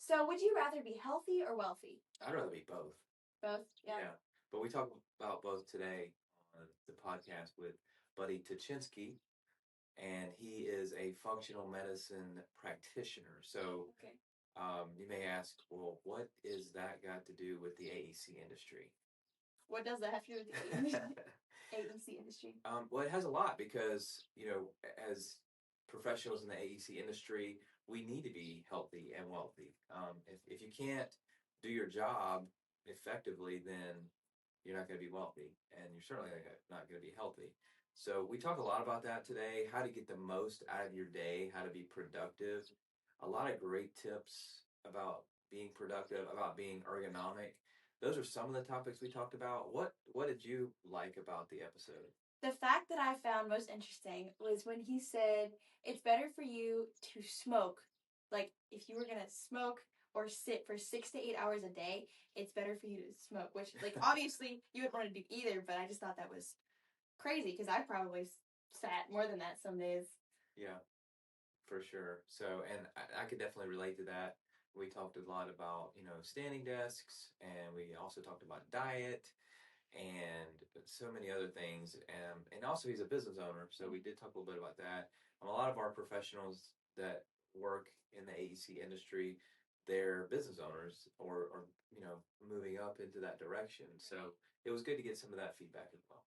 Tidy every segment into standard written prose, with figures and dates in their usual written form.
So would you rather be healthy or wealthy? I'd rather be both. Both? Yeah. But we talk about both today on the podcast with Buddy Touchinsky, and he is a functional medicine practitioner. So Okay. You may ask, well, what is that got to do with the AEC industry? What does that have to do with the AEC industry? Well, it has a lot because, as professionals in the AEC industry, we need to be healthy and wealthy. If you can't do your job effectively, then you're not going to be wealthy, and you're certainly not going to be healthy. So we talk a lot about that today, how to get the most out of your day, how to be productive. A lot of great tips about being productive, about being ergonomic. Those are some of the topics we talked about. What did you like about the episode? The fact that I found most interesting was when he said it's better for you to smoke. Like, if you were going to smoke or sit for 6 to 8 hours a day, it's better for you to smoke, which, like, obviously you wouldn't want to do either, but I just thought that was crazy because I probably sat more than that some days. Yeah, for sure. So, and I could definitely relate to that. We talked a lot about, standing desks, and we also talked about diet and so many other things. And also, he's a business owner, so we did talk a little bit about that. A lot of our professionals that work in the AEC industry, they're business owners or moving up into that direction. So it was good to get some of that feedback as well.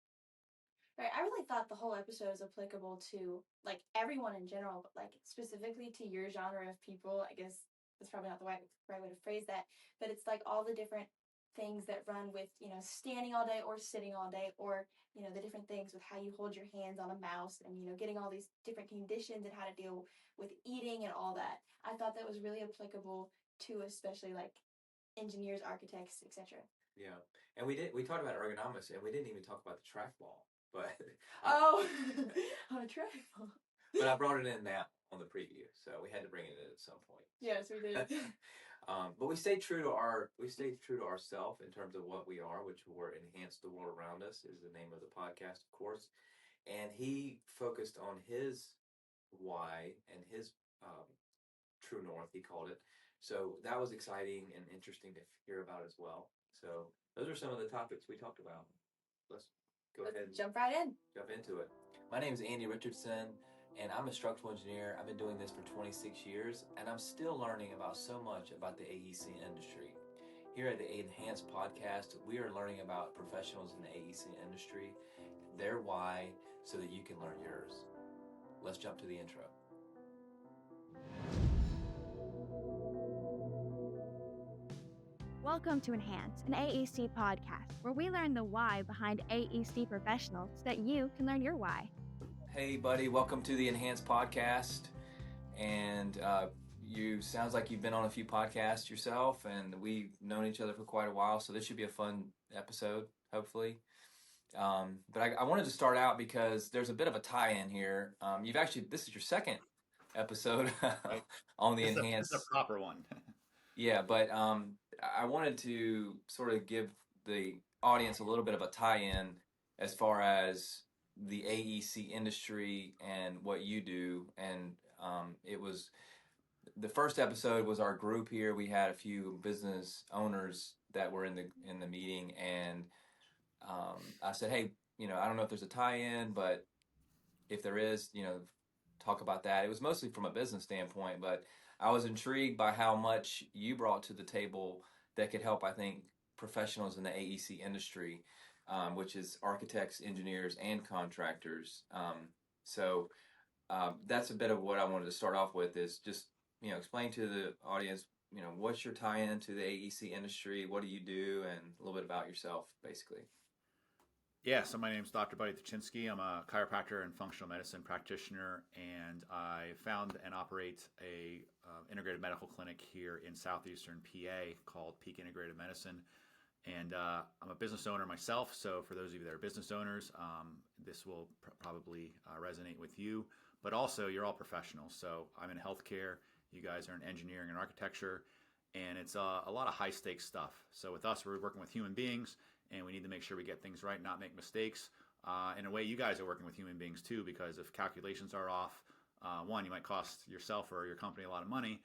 Right, I really thought the whole episode was applicable to like everyone in general, but like specifically to your genre of people. I guess that's probably not the right way to phrase that, but it's like all the different things that run with standing all day or sitting all day, or the different things with how you hold your hands on a mouse, and getting all these different conditions and how to deal with eating and all that. I thought that was really applicable to especially like engineers, architects, etc. Yeah, and we talked about ergonomics, and we didn't even talk about the track ball. But on a track ball. But I brought it in now on the preview, so we had to bring it in at some point. Yes, we did. But we stayed true to ourselves in terms of what we are, which we're enhance the world around us is the name of the podcast, of course. And he focused on his why and his true north, he called it. So that was exciting and interesting to hear about as well. So those are some of the topics we talked about. Let's go ahead and jump right in. Jump into it. My name is Andy Richardson, and I'm a structural engineer. I've been doing this for 26 years, and I'm still learning about so much about the AEC industry. Here at the Enhance podcast, we are learning about professionals in the AEC industry, their why, so that you can learn yours. Let's jump to the intro. Welcome to Enhance, an AEC podcast, where we learn the why behind AEC professionals so that you can learn your why. Hey, buddy, welcome to the Enhance podcast. And you sounds like you've been on a few podcasts yourself, and we've known each other for quite a while, so this should be a fun episode, hopefully. But I wanted to start out because there's a bit of a tie-in here. This is your second episode on the Enhance. This is a proper one. Yeah, but I wanted to sort of give the audience a little bit of a tie-in as far as the AEC industry and what you do. And it was the first episode was our group here. We had a few business owners that were in the meeting, and I said, hey, I don't know if there's a tie-in, but if there is, talk about that. It was mostly from a business standpoint, but I was intrigued by how much you brought to the table that could help, I think, professionals in the AEC industry, which is architects, engineers, and contractors. So that's a bit of what I wanted to start off with is just, explain to the audience, what's your tie-in to the AEC industry? What do you do? And a little bit about yourself, basically. Yeah, so my name is Dr. Buddy Touchinsky. I'm a chiropractor and functional medicine practitioner, and I found and operate a integrated medical clinic here in southeastern PA called Peak Integrated Medicine. And I'm a business owner myself, so for those of you that are business owners, this will probably resonate with you. But also, you're all professionals. So I'm in healthcare. You guys are in engineering and architecture, and it's a lot of high-stakes stuff. So with us, we're working with human beings, and we need to make sure we get things right, not make mistakes. In a way, you guys are working with human beings too, because if calculations are off, one, you might cost yourself or your company a lot of money,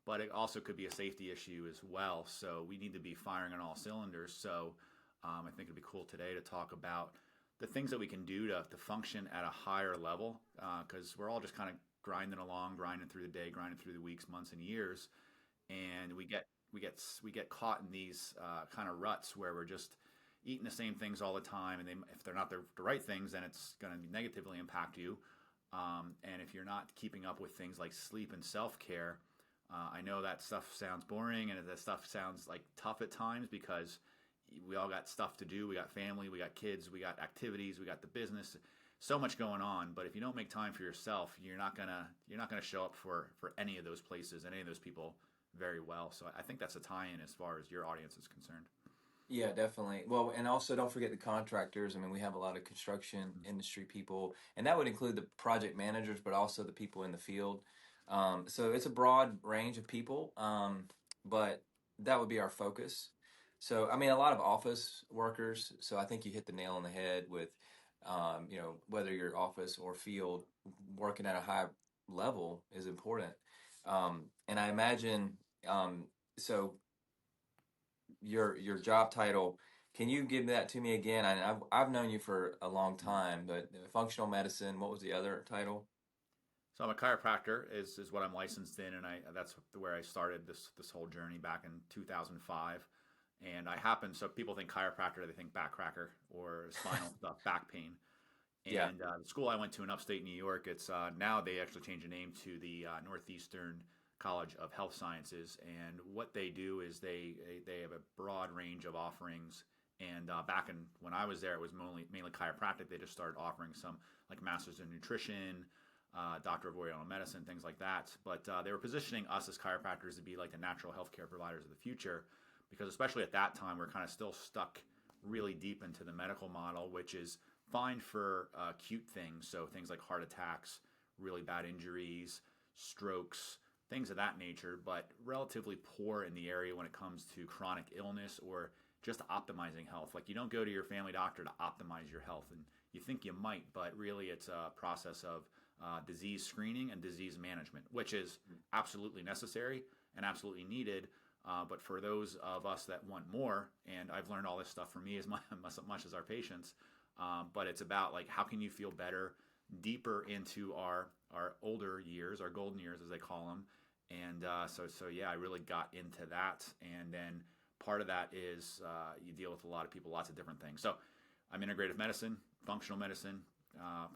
but it also could be a safety issue as well. So we need to be firing on all cylinders. So I think it'd be cool today to talk about the things that we can do to function at a higher level, because we're all just kind of grinding along, grinding through the day, grinding through the weeks, months, and years, and we get caught in these kind of ruts where we're just eating the same things all the time, and if they're not the right things, then it's going to negatively impact you. And if you're not keeping up with things like sleep and self-care, I know that stuff sounds boring and that stuff sounds like tough at times because we all got stuff to do. We got family, we got kids, we got activities, we got the business, so much going on. But if you don't make time for yourself, you're not gonna show up for any of those places and any of those people very well. So I think that's a tie-in as far as your audience is concerned. Yeah, definitely. Well, and also don't forget the contractors. I mean, we have a lot of construction industry people, and that would include the project managers, but also the people in the field. So it's a broad range of people, but that would be our focus. So, I mean, a lot of office workers. So I think you hit the nail on the head with, whether you're office or field, working at a high level is important. And I imagine, so your job title. Can you give that to me again? I've known you for a long time, but functional medicine. What was the other title? So I'm a chiropractor is what I'm licensed in, and that's where I started this whole journey back in 2005. And so people think chiropractor, they think back cracker or spinal stuff, back pain. Yeah. And the school I went to in upstate New York, it's now they actually changed the name to the Northeastern College of Health Sciences. And what they do is they have a broad range of offerings. And back when I was there, it was mainly chiropractic. They just started offering some like masters in nutrition, doctor of oriental medicine, things like that. But they were positioning us as chiropractors to be like the natural healthcare providers of the future, because especially at that time, we're kind of still stuck really deep into the medical model, which is fine for acute things. So things like heart attacks, really bad injuries, strokes, things of that nature, but relatively poor in the area when it comes to chronic illness or just optimizing health. Like you don't go to your family doctor to optimize your health, and you think you might, but really it's a process of disease screening and disease management, which is absolutely necessary and absolutely needed. But for those of us that want more, and I've learned all this stuff from me as much as our patients, but it's about like how can you feel better, deeper into our older years, our golden years as they call them. And so yeah, I really got into that. And then part of that is you deal with a lot of people, lots of different things. So I'm integrative medicine, functional medicine,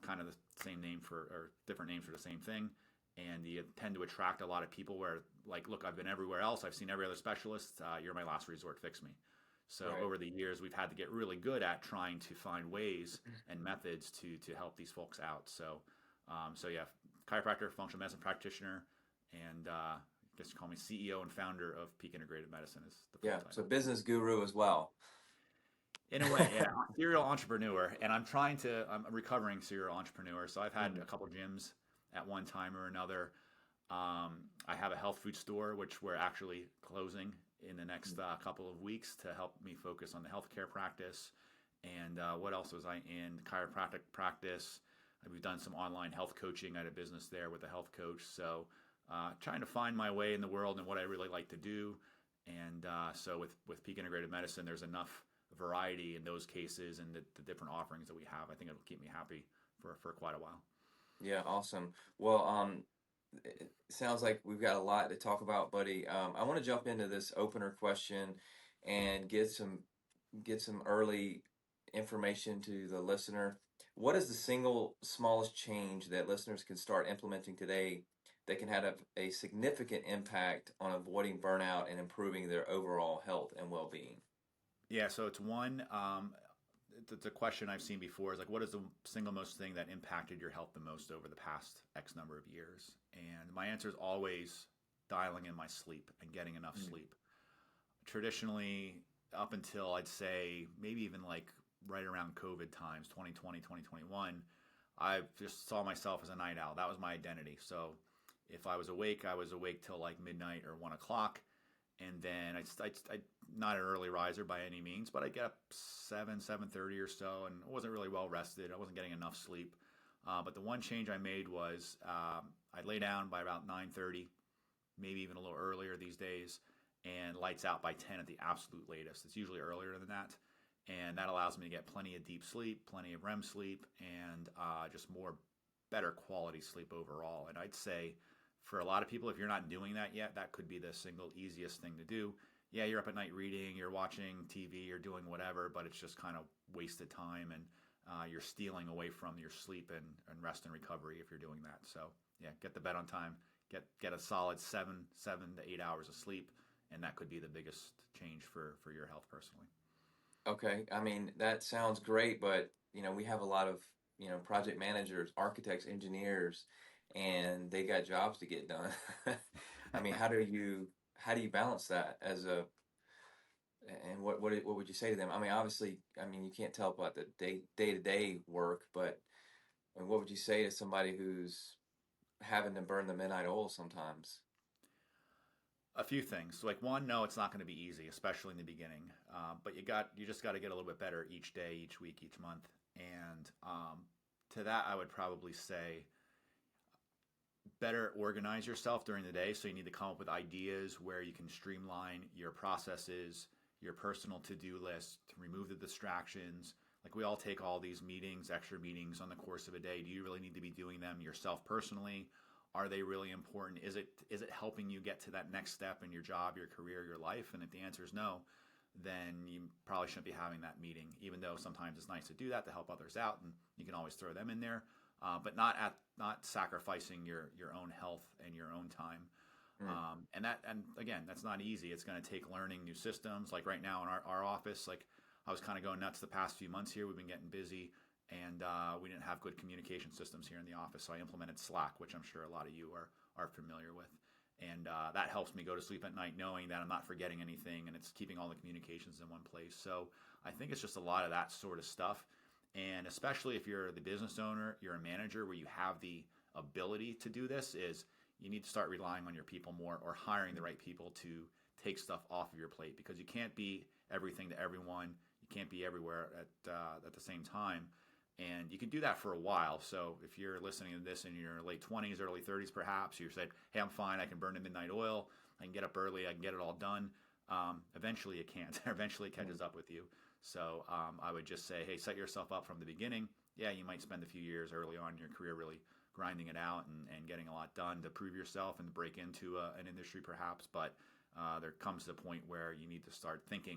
kind of the same name or different names for the same thing. And you tend to attract a lot of people where, like, look, I've been everywhere else. I've seen every other specialist. You're my last resort. Fix me. So Right. over the years, we've had to get really good at trying to find ways and methods to help these folks out. So yeah, chiropractor, functional medicine practitioner, and I guess you call me CEO and founder of Peak Integrated Medicine is the full Yeah. title. So business guru as well. In a way, yeah, serial entrepreneur, and I'm a recovering serial entrepreneur. So I've had a couple gyms at one time or another. I have a health food store, which we're actually closing in the next couple of weeks to help me focus on the healthcare practice. And what else was I in? Chiropractic practice. We've done some online health coaching. I had a business there with a health coach. So trying to find my way in the world and what I really like to do. And so with Peak Integrated Medicine, there's enough variety in those cases and the different offerings that we have. I think it'll keep me happy for quite a while. Yeah, awesome. Well, it sounds like we've got a lot to talk about, buddy. I want to jump into this opener question and get some early information to the listener. What is the single smallest change that listeners can start implementing today that can have a significant impact on avoiding burnout and improving their overall health and well-being? Yeah, so it's one. It's a question I've seen before. Is like, what is the single most thing that impacted your health the most over the past X number of years? And my answer is always dialing in my sleep and getting enough sleep. Traditionally, up until I'd say maybe even like right around COVID times, 2020, 2021, I just saw myself as a night owl. That was my identity. So if I was awake till like midnight or 1 o'clock. And then I not an early riser by any means, but I get up 7:30 or so, and I wasn't really well rested. I wasn't getting enough sleep. But the one change I made was I lay down by about 9:30, maybe even a little earlier these days, and lights out by 10 at the absolute latest. It's usually earlier than that. And that allows me to get plenty of deep sleep, plenty of REM sleep, and just more better quality sleep overall. And I'd say for a lot of people, if you're not doing that yet, that could be the single easiest thing to do. Yeah, you're up at night reading, you're watching TV, you're doing whatever, but it's just kind of wasted time, and you're stealing away from your sleep and rest and recovery if you're doing that. So yeah, get the bed on time, get a solid 7 to 8 hours of sleep, and that could be the biggest change for your health personally. Okay, I mean, that sounds great, but we have a lot of, project managers, architects, engineers, and they got jobs to get done. I mean, how do you balance that and what would you say to them? I mean, obviously, I mean, you can't tell about the day-to-day work, but I mean, what would you say to somebody who's having to burn the midnight oil sometimes? A few things. So, like, one, no, it's not going to be easy, especially in the beginning. But you just got to get a little bit better each day, each week, each month. And to that, I would probably say better organize yourself during the day. So you need to come up with ideas where you can streamline your processes, your personal to-do list, remove the distractions. Like, we all take all these meetings, extra meetings on the course of a day. Do you really need to be doing them yourself personally? Are they really important? Is it helping you get to that next step in your job, your career, your life? And if the answer is no, then you probably shouldn't be having that meeting, even though sometimes it's nice to do that to help others out, and you can always throw them in there, but not sacrificing your own health and your own time. Mm. And again, that's not easy. It's going to take learning new systems. Like right now in our office, like, I was kind of going nuts the past few months here. We've been getting busy, and we didn't have good communication systems here in the office. So I implemented Slack, which I'm sure a lot of you are familiar with. And that helps me go to sleep at night knowing that I'm not forgetting anything, and it's keeping all the communications in one place. So I think it's just a lot of that sort of stuff. And especially if you're the business owner, you're a manager where you have the ability to do this, is you need to start relying on your people more, or hiring the right people to take stuff off of your plate, because you can't be everything to everyone. You can't be everywhere at the same time. And you can do that for a while. So if you're listening to this in your late 20s, early 30s, perhaps, you said, hey, I'm fine. I can burn the midnight oil. I can get up early. I can get it all done. Eventually you can't. Eventually it catches up with you. So I would just say, hey, set yourself up from the beginning. Yeah, you might spend a few years early on in your career really grinding it out and getting a lot done to prove yourself and break into an industry perhaps. But there comes the point where you need to start think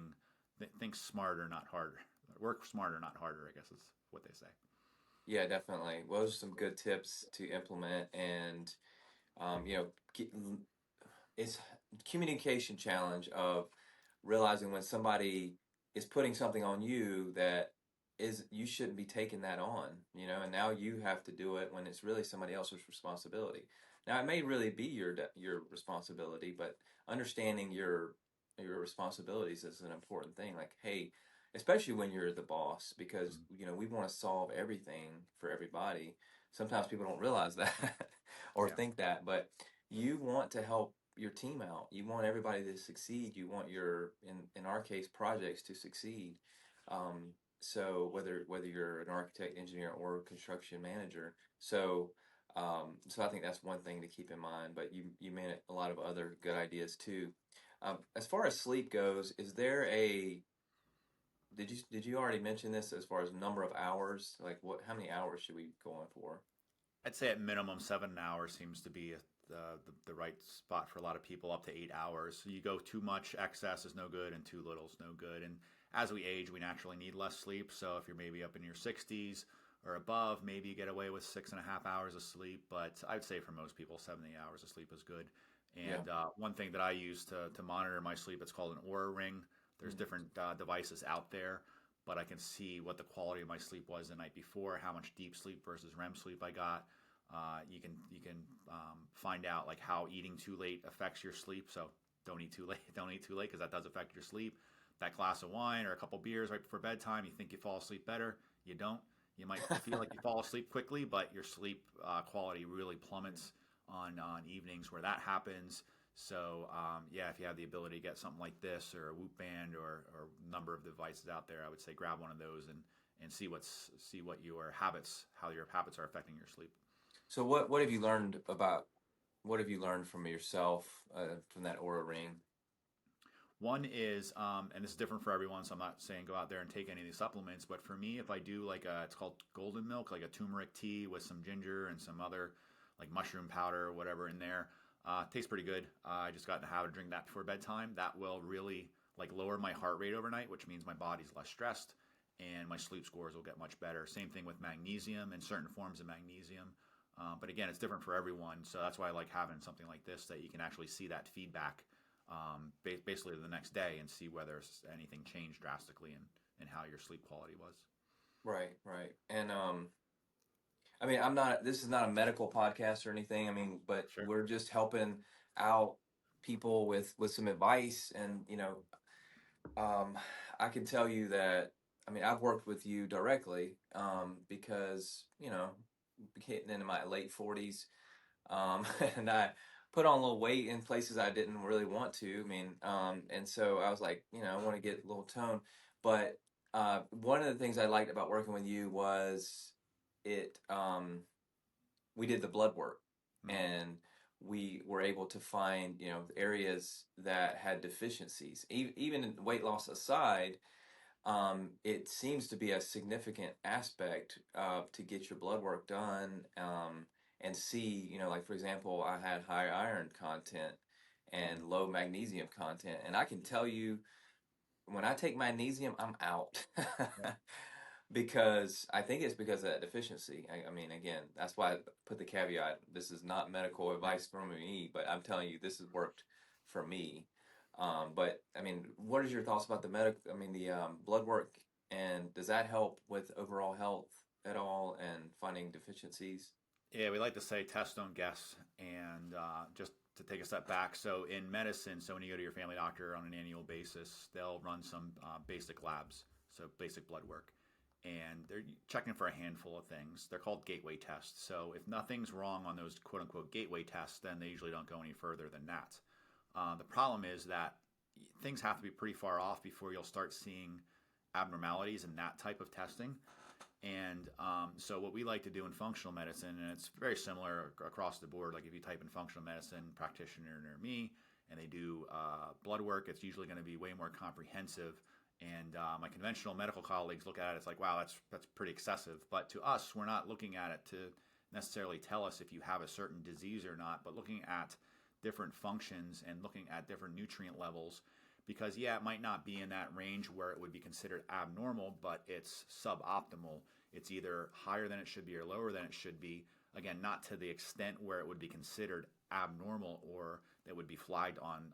smarter, not harder. Work smarter, not harder, I guess is what they say. Yeah, definitely. Well, those are some good tips to implement, and you know, it's communication challenge of realizing when somebody is putting something on you that is you shouldn't be taking that on, and now you have to do it when it's really somebody else's responsibility. Now, it may really be your responsibility, but understanding your responsibilities is an important thing. Like, hey, especially when you're the boss, because we want to solve everything for everybody. Sometimes people don't realize that or Yeah. think that, but you want to help your team out. You want everybody to succeed. You want your, in our case, projects to succeed. So whether you're an architect, engineer, or construction manager, so I think that's one thing to keep in mind. But you made a lot of other good ideas too. As far as sleep goes, is there a did you already mention this as far as number of hours? Like, how many hours should we go on for? I'd say at minimum 7 hours seems to be the right spot for a lot of people, up to 8 hours. So you go too much, excess is no good, and too little is no good. And as we age, we naturally need less sleep. So if you're maybe up in your 60s or above, maybe you get away with 6.5 hours of sleep. But I'd say for most people, 7 to 8 hours of sleep is good. Yeah. And one thing that I use to monitor my sleep, it's called an Aura Ring. There's different devices out there, but I can see what the quality of my sleep was the night before, how much deep sleep versus REM sleep I got. You can find out like how eating too late affects your sleep. So don't eat too late. Don't eat too late, because that does affect your sleep. That glass of wine or a couple beers right before bedtime, you think you fall asleep better. You don't. You might feel like you fall asleep quickly, but your sleep quality really plummets on evenings where that happens. So yeah, if you have the ability to get something like this, or a Whoop band, or a number of devices out there, I would say grab one of those and see what your habits, how your habits are affecting your sleep. So what have you learned about what have you learned from yourself from that Aura ring? One is, and this is different for everyone, so I'm not saying go out there and take any of these supplements, but for me, if I do like it's called golden milk, like a turmeric tea with some ginger and some other like mushroom powder or whatever in there, tastes pretty good. I just got in the habit of drinking that before bedtime. That will really like lower my heart rate overnight, which means my body's less stressed and my sleep scores will get much better. Same thing with magnesium and certain forms of magnesium. But again, it's different for everyone, so that's why I like having something like this that you can actually see that feedback basically the next day and see whether anything changed drastically in how your sleep quality was. Right, right. And I mean, I'm not, this is not a medical podcast or anything. I mean, but Sure. we're just helping out people with some advice. And, I can tell you that, I mean, I've worked with you directly because, getting into my late 40s, and I put on a little weight in places I didn't really want to. I mean, and so I was like, I want to get a little tone. But one of the things I liked about working with you was it. We did the blood work, and we were able to find areas that had deficiencies. Even in weight loss aside, it seems to be a significant aspect to get your blood work done and see, like for example, I had high iron content and low magnesium content. And I can tell you, when I take magnesium, I'm out. Yeah. Because I think it's because of that deficiency. I mean, again, that's why I put the caveat. This is not medical advice from me, but I'm telling you, this has worked for me. But I mean, what is your thoughts about the blood work, and does that help with overall health at all and finding deficiencies? Yeah, we like to say test, don't guess. And just to take a step back, so in medicine, so when you go to your family doctor on an annual basis, they'll run some basic labs, so basic blood work. And they're checking for a handful of things. They're called gateway tests. So if nothing's wrong on those quote unquote gateway tests, then they usually don't go any further than that. The problem is that things have to be pretty far off before you'll start seeing abnormalities in that type of testing. And so what we like to do in functional medicine, and it's very similar across the board, like if you type in functional medicine practitioner near me and they do blood work, it's usually going to be way more comprehensive. And my conventional medical colleagues look at it, it's like, wow, that's pretty excessive. But to us, we're not looking at it to necessarily tell us if you have a certain disease or not, but looking at different functions and looking at different nutrient levels. Because, yeah, it might not be in that range where it would be considered abnormal, but it's suboptimal. It's either higher than it should be or lower than it should be. Again, not to the extent where it would be considered abnormal or that would be flagged on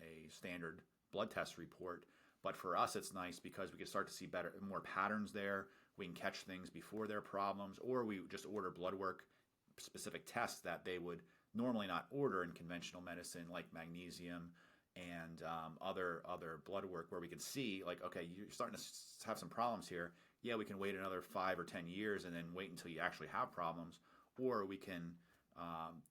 a standard blood test report. But for us, it's nice because we can start to see more patterns there. We can catch things before they're problems, or we just order blood work specific tests that they would normally not order in conventional medicine, like magnesium and other blood work, where we can see, like, okay, you're starting to have some problems here. Yeah, we can wait another 5 or 10 years and then wait until you actually have problems, or we can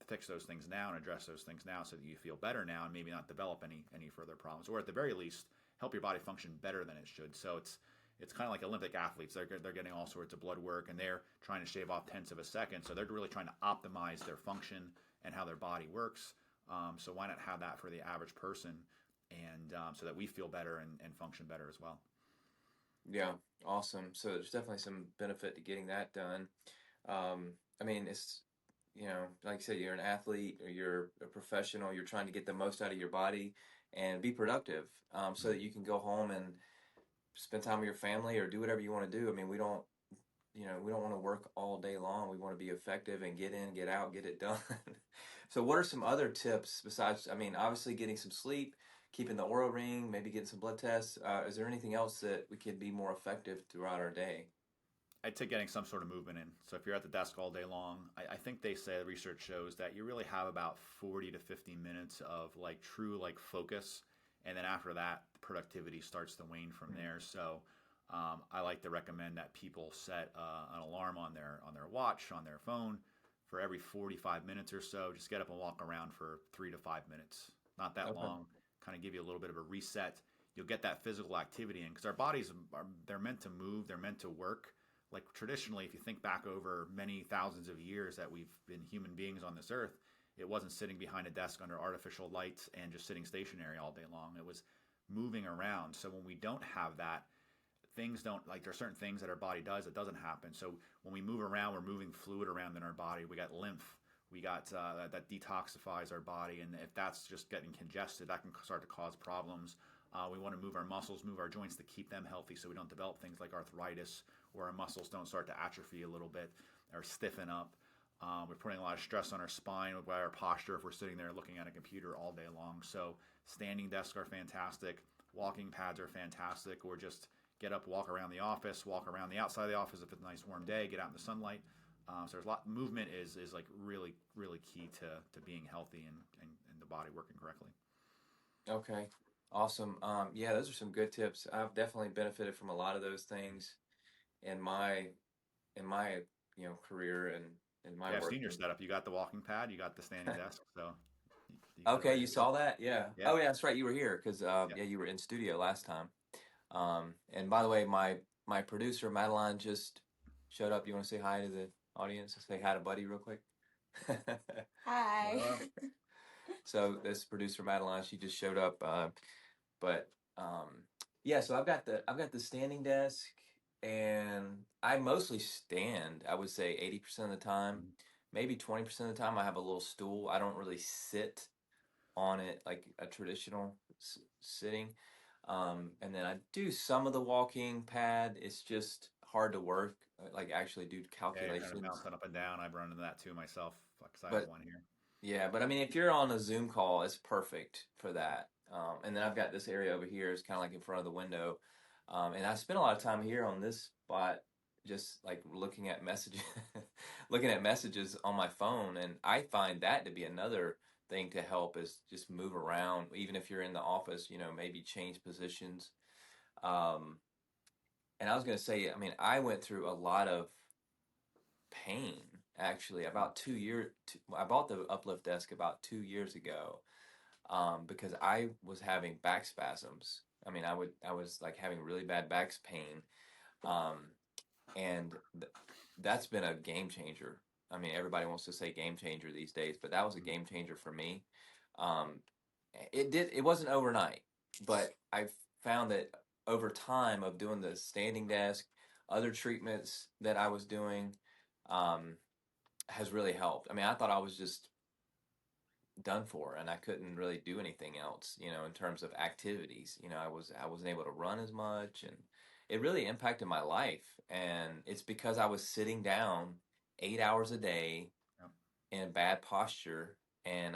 fix those things now and address those things now so that you feel better now and maybe not develop any further problems, or at the very least help your body function better than it should. So it's kind of like Olympic athletes. They're getting all sorts of blood work and they're trying to shave off tenths of a second. So they're really trying to optimize their function and how their body works. So why not have that for the average person, and so that we feel better and function better as well. Yeah, awesome. So there's definitely some benefit to getting that done. I mean, it's, like you said, you're an athlete or you're a professional, you're trying to get the most out of your body and be productive, so that you can go home and spend time with your family or do whatever you want to do. I mean, we don't want to work all day long. We want to be effective and get in, get out, get it done. So what are some other tips besides, I mean, obviously getting some sleep, keeping the Oura ring, maybe getting some blood tests? Is there anything else that we could be more effective throughout our day? I'd say getting some sort of movement in. So if you're at the desk all day long, I think they say, the research shows that you really have about 40 to 50 minutes of like true like focus. And then after that, productivity starts to wane from there. So I like to recommend that people set an alarm on their watch, on their phone, for every 45 minutes or so. Just get up and walk around for 3 to 5 minutes. Not that long. Kind of give you a little bit of a reset. You'll get that physical activity in, because our bodies they're meant to move. They're meant to work. Like traditionally, if you think back over many thousands of years that we've been human beings on this earth, it wasn't sitting behind a desk under artificial lights and just sitting stationary all day long. It was moving around. So when we don't have that, things don't, like, there are certain things that our body does that doesn't happen. So when we move around, we're moving fluid around in our body. We got lymph. We got that detoxifies our body, and if that's just getting congested, that can start to cause problems. We want to move our muscles, move our joints to keep them healthy, so we don't develop things like arthritis, or our muscles don't start to atrophy a little bit or stiffen up. We're putting a lot of stress on our spine by our posture if we're sitting there looking at a computer all day long. So standing desks are fantastic. Walking pads are fantastic, or just get up, walk around the office, walk around the outside of the office if it's a nice warm day, get out in the sunlight. So there's a lot. Movement is like really, really key to being healthy and the body working correctly. Okay, awesome. Yeah, those are some good tips. I've definitely benefited from a lot of those things in my career and in my Yeah, I've work. seen your setup. You got the walking pad, you got the standing desk. So you got it Okay, ready you to go. saw that? Yeah. Yeah. Oh, yeah, that's right. You were here because Yeah. yeah, you were in studio last time. And by the way, my producer Madeline just showed up. You want to say hi to the audience? Say hi to Buddy real quick. Hi. So this producer Madeline, she just showed up. But yeah, so I've got the standing desk, and I mostly stand. I would say 80% of the time, maybe 20% of the time, I have a little stool. I don't really sit on it like a traditional sitting. And then I do some of the walking pad. It's just hard to work, like actually do Yeah, you're calculations. kind of bouncing up and down. I've run into that too myself, because I have But one here. yeah, but I mean, if you're on a Zoom call, it's perfect for that. And then I've got this area over here. It's kind of like in front of the window. And I spend a lot of time here on this spot, just like looking at messages, looking at messages on my phone. And I find that to be another thing to help is just move around. Even if you're in the office, maybe change positions. Um, and I was going to say, I mean, I went through a lot of pain actually about 2 years. I bought the uplift desk about 2 years ago because I was having back spasms. I mean, I was like having really bad back pain, um, and that's been a game changer. I mean, everybody wants to say game changer these days, but that was a game changer for me. Um, it wasn't overnight, but I found that over time of doing the standing desk, other treatments that I was doing, um, has really helped. I mean, I thought I was just done for and I couldn't really do anything else, in terms of activities. I wasn't able to run as much, and it really impacted my life. And it's because I was sitting down 8 hours a day Yeah. in bad posture, and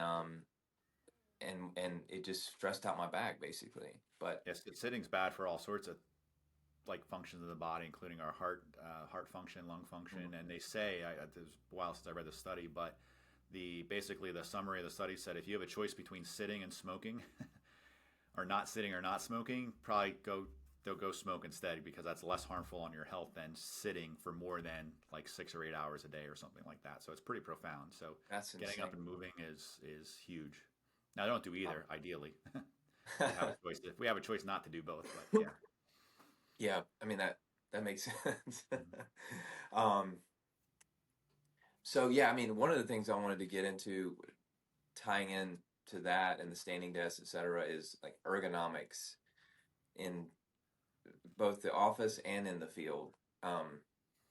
and it just stressed out my back basically. But Yes, sitting's bad for all sorts of like functions of the body, including our heart function, lung function. And they say, it was a while since I read the study, but basically the summary of the study said if you have a choice between sitting and smoking, or not sitting or not smoking, probably go smoke instead, because that's less harmful on your health than sitting for more than like 6 or 8 hours a day or something like that. So it's pretty profound. So that's getting insane. up and moving is huge. Now I don't do either, ideally. We have a choice. We have a choice not to do both, but yeah. Yeah, I mean that makes sense. um, so yeah, I mean, one of the things I wanted to get into, tying in to that and the standing desk, et cetera, is like ergonomics in both the office and in the field.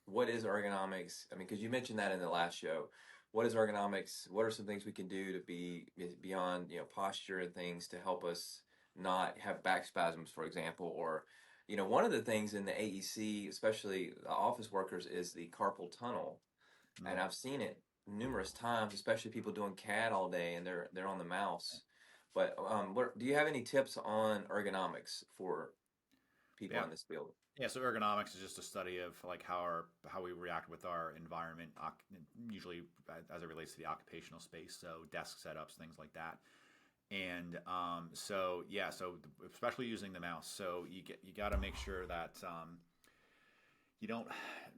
What is ergonomics? I mean, because you mentioned that in the last show. What is ergonomics? What are some things we can do to be beyond, posture and things to help us not have back spasms, for example? Or, one of the things in the AEC, especially the office workers, is the carpal tunnel. And I've seen it numerous times, especially people doing CAD all day and they're on the mouse. But do you have any tips on ergonomics for people Yeah. in this field? Yeah, so ergonomics is just a study of like how we react with our environment, usually as it relates to the occupational space, so desk setups, things like that. And so especially using the mouse, so you got to make sure that you don't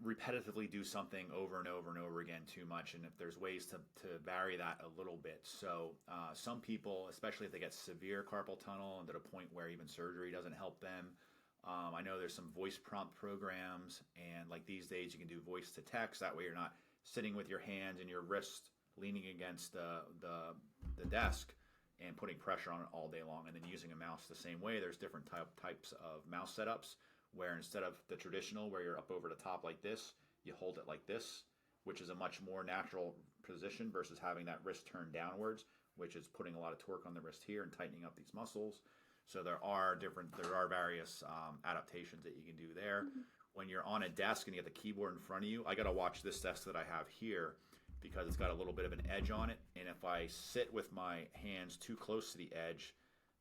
repetitively do something over and over and over again too much, and if there's ways to vary that a little bit. So some people, especially if they get severe carpal tunnel and to the point where even surgery doesn't help them, I know there's some voice prompt programs, and like these days you can do voice to text. That way you're not sitting with your hands and your wrist leaning against the desk and putting pressure on it all day long, and then using a mouse the same way. There's different types of mouse setups where instead of the traditional where you're up over the top like this, you hold it like this, which is a much more natural position versus having that wrist turned downwards, which is putting a lot of torque on the wrist here and tightening up these muscles. So there are various adaptations that you can do there. Mm-hmm. When you're on a desk and you have the keyboard in front of you, I got to watch this desk that I have here because it's got a little bit of an edge on it. And if I sit with my hands too close to the edge,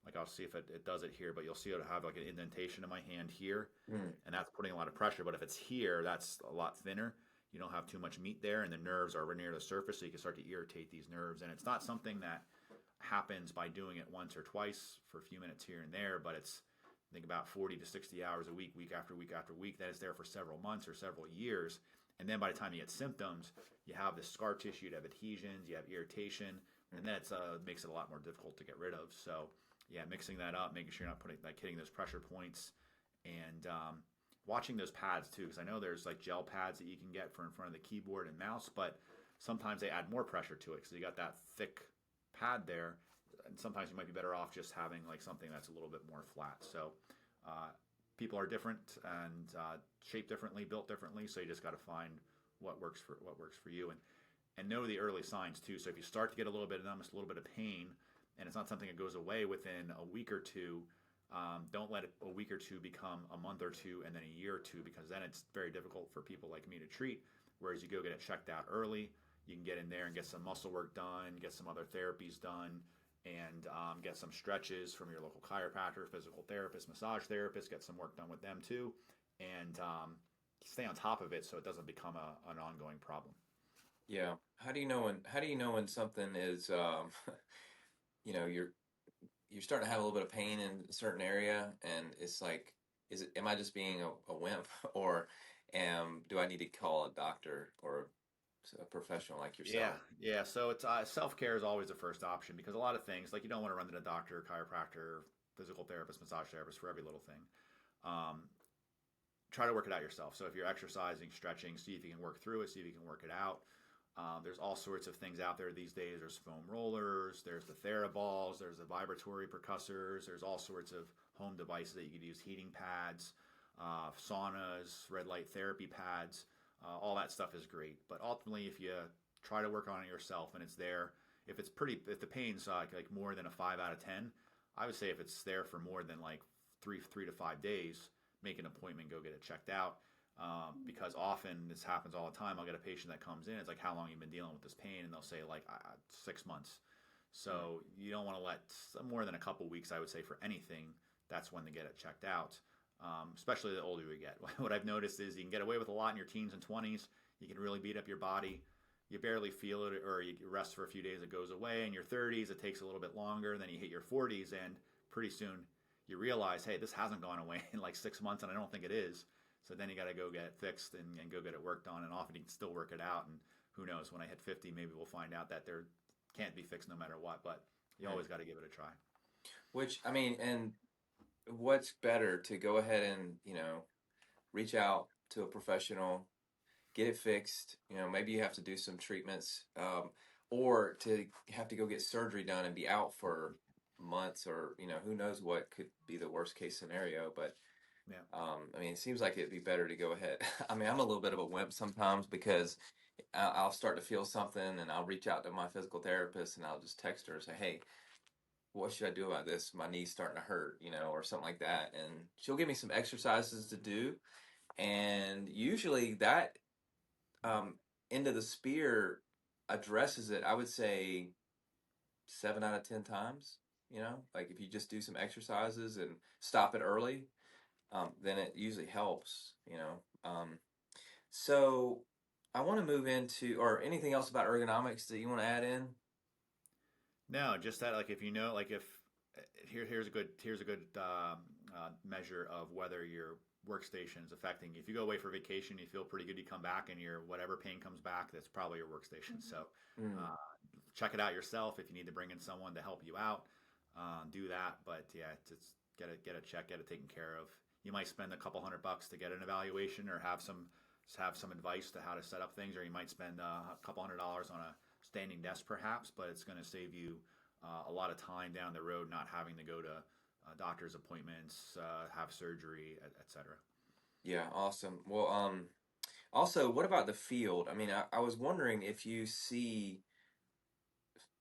like I'll see if it does it here, but you'll see it'll have like an indentation in my hand here, and that's putting a lot of pressure. But if it's here, that's a lot thinner. You don't have too much meat there, and the nerves are near the surface, so you can start to irritate these nerves. And it's not something that happens by doing it once or twice for a few minutes here and there, but it's, I think, about 40 to 60 hours a week, week after week after week. That is there for several months or several years. And then by the time you get symptoms, you have the scar tissue, you have adhesions, you have irritation, and then it makes it a lot more difficult to get rid of. So yeah, mixing that up, making sure you're not hitting those pressure points, and watching those pads too, because I know there's like gel pads that you can get for in front of the keyboard and mouse, but sometimes they add more pressure to it because you got that thick pad there, and sometimes you might be better off just having like something that's a little bit more flat. So people are different and shaped differently, built differently, so you just got to find what works for you, and know the early signs too. So if you start to get a little bit of numbness, a little bit of pain, and it's not something that goes away within a week or two, don't let a week or two become a month or two and then a year or two, because then it's very difficult for people like me to treat. Whereas you go get it checked out early, you can get in there and get some muscle work done, get some other therapies done, and get some stretches from your local chiropractor, physical therapist, massage therapist, get some work done with them too, and stay on top of it so it doesn't become an ongoing problem. Yeah. How do you know when something is you're starting to have a little bit of pain in a certain area, and it's like, am I just being a wimp, or do I need to call a doctor or a professional like yourself? Yeah. So it's self-care is always the first option, because a lot of things, like, you don't want to run to the doctor, chiropractor, physical therapist, massage therapist for every little thing. Try to work it out yourself. So if you're exercising, stretching, see if you can work through it, see if you can work it out. There's all sorts of things out there these days. There's foam rollers, there's the TheraBalls, there's the vibratory percussors, there's all sorts of home devices that you could use, heating pads, saunas, red light therapy pads. All that stuff is great. But ultimately, if you try to work on it yourself and it's there, if the pain's like more than a 5 out of 10, I would say if it's there for more than like three to 5 days, make an appointment, go get it checked out. Because often this happens all the time. I'll get a patient that comes in, it's like, how long have you been dealing with this pain? And they'll say like 6 months. So you don't want to let more than a couple weeks, I would say, for anything. That's when to get it checked out, especially the older you get. What I've noticed is you can get away with a lot in your teens and 20s. You can really beat up your body. You barely feel it, or you rest for a few days, it goes away. In your 30s, it takes a little bit longer. Then you hit your 40s, and pretty soon you realize, hey, this hasn't gone away in like 6 months, and I don't think it is. So then you got to go get it fixed and go get it worked on, and often you can still work it out. And who knows, when I hit 50, maybe we'll find out that there can't be fixed no matter what, but you always got to give it a try. Which, I mean, and what's better, to go ahead and, reach out to a professional, get it fixed, maybe you have to do some treatments, or to have to go get surgery done and be out for months, or, who knows what could be the worst case scenario. But yeah. I mean, it seems like it'd be better to go ahead. I mean, I'm a little bit of a wimp sometimes, because I'll start to feel something and I'll reach out to my physical therapist and I'll just text her and say, hey, what should I do about this? My knee's starting to hurt, or something like that. And she'll give me some exercises to do. And usually that end of the spear addresses it, I would say 7 out of 10 times, like if you just do some exercises and stop it early, then it usually helps, So I want to move into, or anything else about ergonomics that you want to add in? No, just that, like, if here's a good measure of whether your workstation is affecting you. If you go away for vacation, you feel pretty good, you come back and your whatever pain comes back, that's probably your workstation. So check it out yourself. If you need to bring in someone to help you out, do that. But yeah, it's get it checked, get it taken care of. You might spend a couple $100 to get an evaluation, or have some advice to how to set up things, or you might spend a couple $100 on standing desk perhaps, but it's going to save you a lot of time down the road, not having to go to doctor's appointments, have surgery, etc. Yeah, awesome. Well, also, what about the field? I mean, I was wondering if you see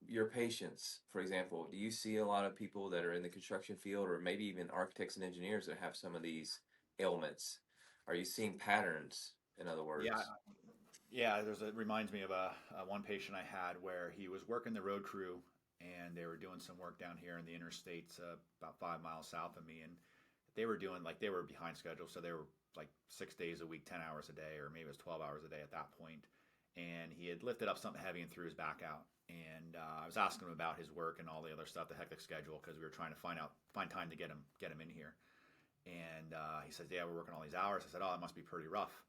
your patients, for example, do you see a lot of people that are in the construction field or maybe even architects and engineers that have some of these ailments? Are you seeing patterns, in other Yeah, words? yeah. It reminds me of a one patient I had where he was working the road crew, and they were doing some work down here in the interstates, about 5 miles south of me, and they were behind schedule, so they were like 6 days a week, 10 hours a day, or maybe it was 12 hours a day at that point. And he had lifted up something heavy and threw his back out. And I was asking him about his work and all the other stuff, the hectic schedule, because we were trying to find time to get him in here. And he says, "Yeah, we're working all these hours." I said, "Oh, it must be pretty rough."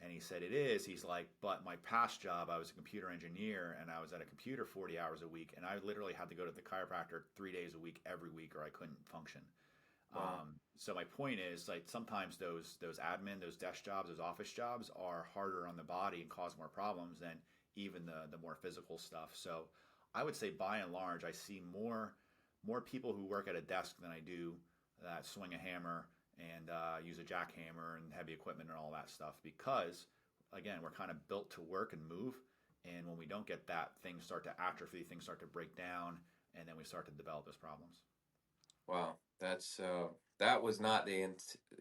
And he said, "It is." He's like, "But my past job, I was a computer engineer, and I was at a computer 40 hours a week, and I literally had to go to the chiropractor 3 days a week every week, or I couldn't function." Wow. So my point is, like, sometimes those admin, those desk jobs, those office jobs are harder on the body and cause more problems than even the more physical stuff. So I would say by and large, I see more people who work at a desk than I do that swing a hammer and use a jackhammer and heavy equipment and all that stuff, because again, we're kind of built to work and move. And when we don't get that, things start to atrophy, things start to break down, and then we start to develop those problems. Wow, that was not the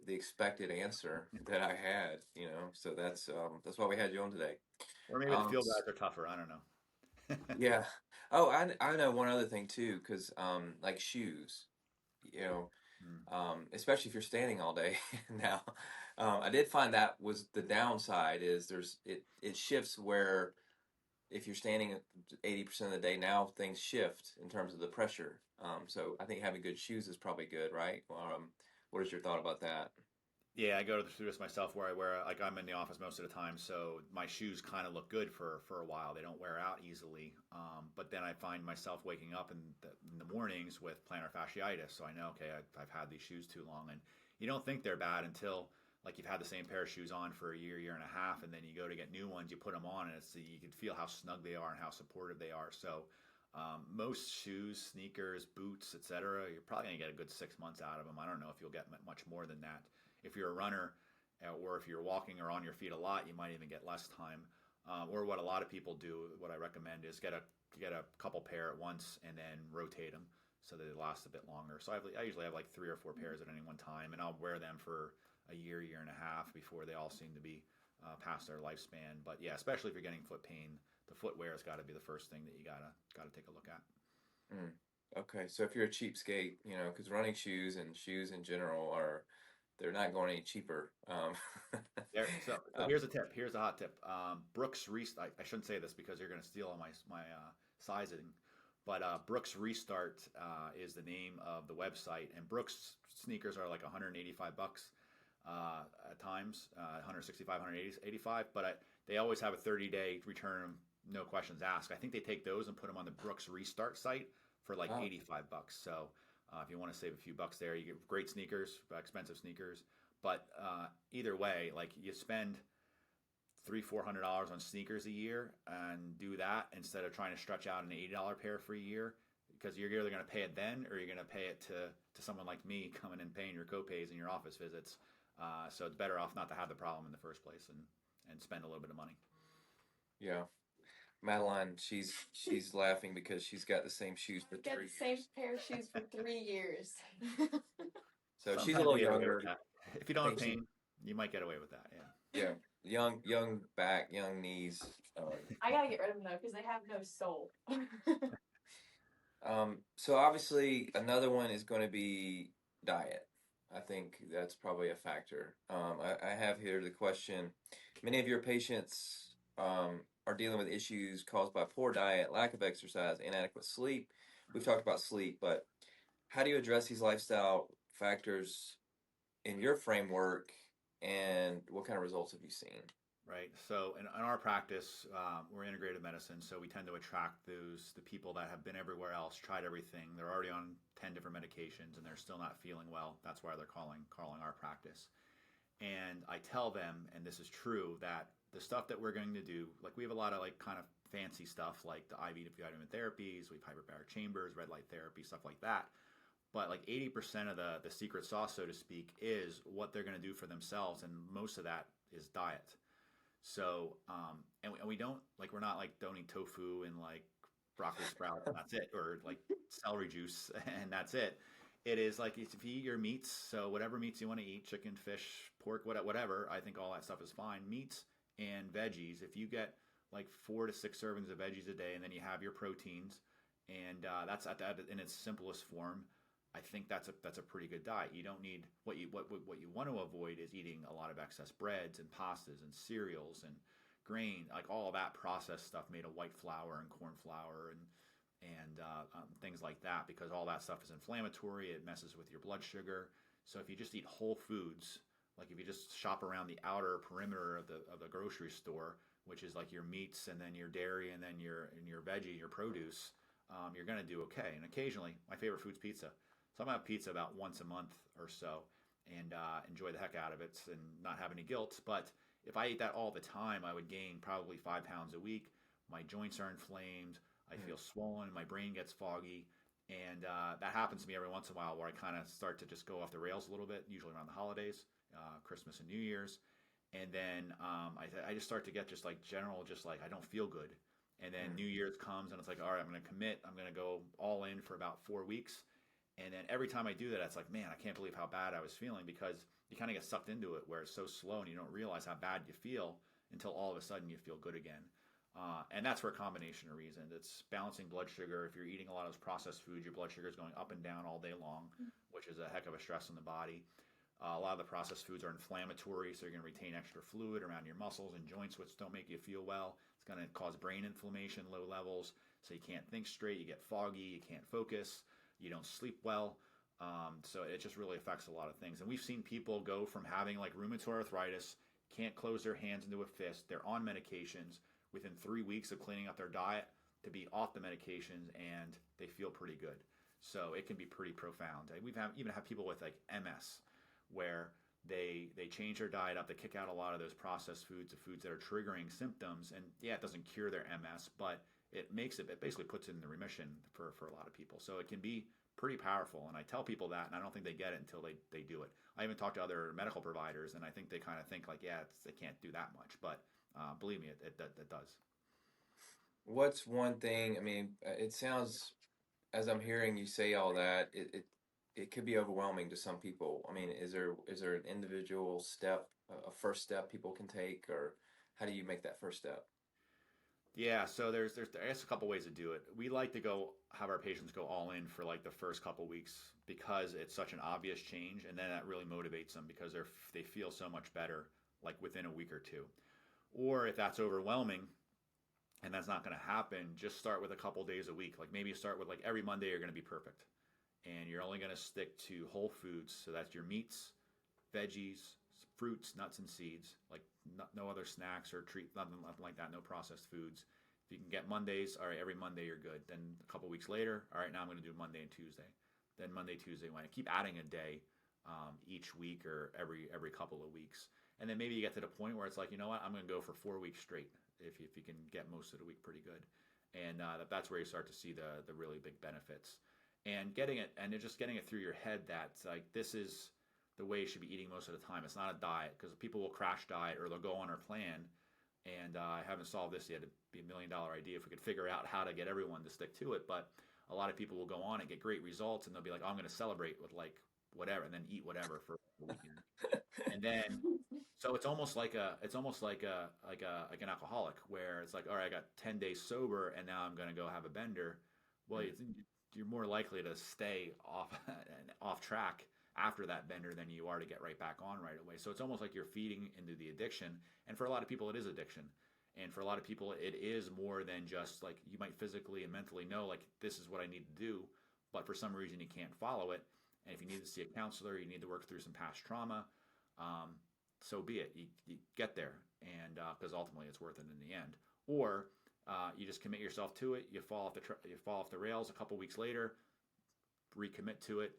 expected answer that I had, So that's why we had you on today. Or maybe the field S- guys are tougher. I don't know. yeah. Oh, I know one other thing too, because like shoes, you know, Hmm. especially if you're standing all day now. I did find that was the downside is it shifts where if you're standing 80% of the day now, things shift in terms of the pressure. So I think having good shoes is probably good, right? What is your thought about that? Yeah, I go through this myself where I wear, like, I'm in the office most of the time, so my shoes kind of look good for a while. They don't wear out easily. But then I find myself waking up in the mornings with plantar fasciitis. So I know, okay, I've had these shoes too long. And you don't think they're bad until, like, you've had the same pair of shoes on for a year, year and a half, and then you go to get new ones, you put them on, and you can feel how snug they are and how supportive they are. So most shoes, sneakers, boots, etc., you're probably going to get a good 6 months out of them. I don't know if you'll get much more than that. If you're a runner, or if you're walking or on your feet a lot, you might even get less time. Or what a lot of people do, what I recommend is get a couple pair at once and then rotate them so that they last a bit longer. So I usually have like 3 or 4 pairs at any one time, and I'll wear them for a year, year and a half before they all seem to be past their lifespan. But yeah, especially if you're getting foot pain, the footwear has got to be the first thing that you gotta take a look at. Mm. Okay, so if you're a cheapskate, because running shoes and shoes in general they're not going any cheaper. So Uh, here's a tip. Here's a hot tip. Brooks Restart. I shouldn't say this because you're going to steal all my sizing, but Brooks Restart is the name of the website, and Brooks sneakers are like 185 bucks at times, 165, 185. But they always have a 30-day return, no questions asked. I think they take those and put them on the Brooks Restart site for like oh, 85 bucks. So if you want to save a few bucks there, you get great sneakers, expensive sneakers. But either way, like, you spend $300-400 on sneakers a year and do that instead of trying to stretch out an $80 pair for a year, because you're either going to pay it then or you're going to pay it to someone like me coming and paying your copays and your office visits. So it's better off not to have the problem in the first place and spend a little bit of money. yeah. Madeline, she's laughing because she's got the same shoes for Get three the same years. pair of shoes for 3 years. So she's a Sometimes little you get away with younger. that. If you I don't have think she, pain, you might get away with that. Yeah. yeah, young back, young knees. I gotta get rid of them though because they have no soul. So obviously another one is going to be diet. I think that's probably a factor. I have here the question: many of your patients are dealing with issues caused by poor diet, lack of exercise, inadequate sleep. We've talked about sleep, but how do you address these lifestyle factors in your framework, and what kind of results have you seen? Right. So in our practice, we're integrative medicine, so we tend to attract the people that have been everywhere else, tried everything. They're already on 10 different medications, and they're still not feeling well. That's why they're calling our practice. And I tell them, and this is true, that the stuff that we're going to do, like we have a lot of like kind of fancy stuff like the IV vitamin therapies, we have hyperbaric chambers, red light therapy, stuff like that. But like 80% of the secret sauce, so to speak, is what they're going to do for themselves. And most of that is diet. So, and we don't, like, we're not like donating tofu and like broccoli sprouts and that's it, or like celery juice and that's it. It is like if you eat your meats, so whatever meats you want to eat, chicken, fish, pork, whatever, I think all that stuff is fine. Meats and veggies, if you get like 4 to 6 servings of veggies a day and then you have your proteins, and that's at that in its simplest form, I think that's a pretty good diet. You don't need what you want to avoid is eating a lot of excess breads and pastas and cereals and grain, like all that processed stuff made of white flour and corn flour and things like that, because all that stuff is inflammatory. It messes with your blood sugar. So if you just eat whole foods, like if you just shop around the outer perimeter of the grocery store, which is like your meats and then your dairy and then your veggie, your produce, you're going to do okay. And occasionally, my favorite food's pizza. So I'm gonna have pizza about once a month or so, and enjoy the heck out of it and not have any guilt. But if I ate that all the time, I would gain probably 5 pounds a week. My joints are inflamed. I feel swollen. My brain gets foggy. And that happens to me every once in a while, where I kind of start to just go off the rails a little bit, usually around the holidays, Christmas and New Year's. And then I just start to get just like general, just like I don't feel good. And then New Year's comes and it's like, all right, I'm going to commit. I'm going to go all in for about 4 weeks. And then every time I do that, it's like, man, I can't believe how bad I was feeling, because you kind of get sucked into it where it's so slow and you don't realize how bad you feel until all of a sudden you feel good again. And that's for a combination of reasons. It's balancing blood sugar. If you're eating a lot of those processed foods, your blood sugar is going up and down all day long, which is a heck of a stress on the body. A lot of the processed foods are inflammatory, so you're going to retain extra fluid around your muscles and joints, which don't make you feel well. It's going to cause brain inflammation, low levels, so you can't think straight, you get foggy, you can't focus, you don't sleep well. So it just really affects a lot of things. And we've seen people go from having like rheumatoid arthritis, can't close their hands into a fist, they're on medications, within 3 weeks of cleaning up their diet, to be off the medications and they feel pretty good. So it can be pretty profound. We've even had people with like MS, where they change their diet up, they kick out a lot of those processed foods, the foods that are triggering symptoms, and yeah, it doesn't cure their MS, but it basically puts it in the remission for a lot of people. So it can be pretty powerful, and I tell people that, and I don't think they get it until they do it. I even talk to other medical providers, and I think they kind of think like, yeah, they can't do that much, but believe me, it does. What's one thing? I mean, it sounds, as I'm hearing you say all that, it could be overwhelming to some people. I mean, is there an individual step, a first step people can take, or how do you make that first step? Yeah, so there's I guess a couple ways to do it. We like to have our patients go all in for like the first couple weeks, because it's such an obvious change, and then that really motivates them, because they feel so much better like within a week or two. Or if that's overwhelming and that's not going to happen, just start with a couple days a week. Like maybe you start with like every Monday you're going to be perfect, and you're only going to stick to whole foods. So that's your meats, veggies, fruits, nuts, and seeds. Like no other snacks or nothing like that. No processed foods. If you can get Mondays, all right, every Monday you're good. Then a couple weeks later, all right, now I'm going to do Monday and Tuesday. Then Monday, Tuesday, Wednesday. Keep adding a day each week or every couple of weeks. And then maybe you get to the point where it's like, you know what, I'm going to go for 4 weeks straight if you can get most of the week pretty good. And that's where you start to see the really big benefits. And getting it through your head that like this is the way you should be eating most of the time. It's not a diet, because people will crash diet or they'll go on our plan. And I haven't solved this yet. It'd be $1 million idea if we could figure out how to get everyone to stick to it. But a lot of people will go on and get great results, and they'll be like, oh, I'm going to celebrate with like whatever, and then eat whatever for the weekend. And then so it's almost like an alcoholic, where it's like, all right, I got 10 days sober and now I'm going to go have a bender. Well, you're more likely to stay off track after that bender than you are to get right back on right away. So it's almost like you're feeding into the addiction. And for a lot of people, it is addiction. And for a lot of people, it is more than just like, you might physically and mentally know like this is what I need to do, but for some reason you can't follow it. And if you need to see a counselor, you need to work through some past trauma, so be it. You get there, and because ultimately it's worth it in the end. Or you just commit yourself to it. You fall off the rails a couple weeks later, recommit to it,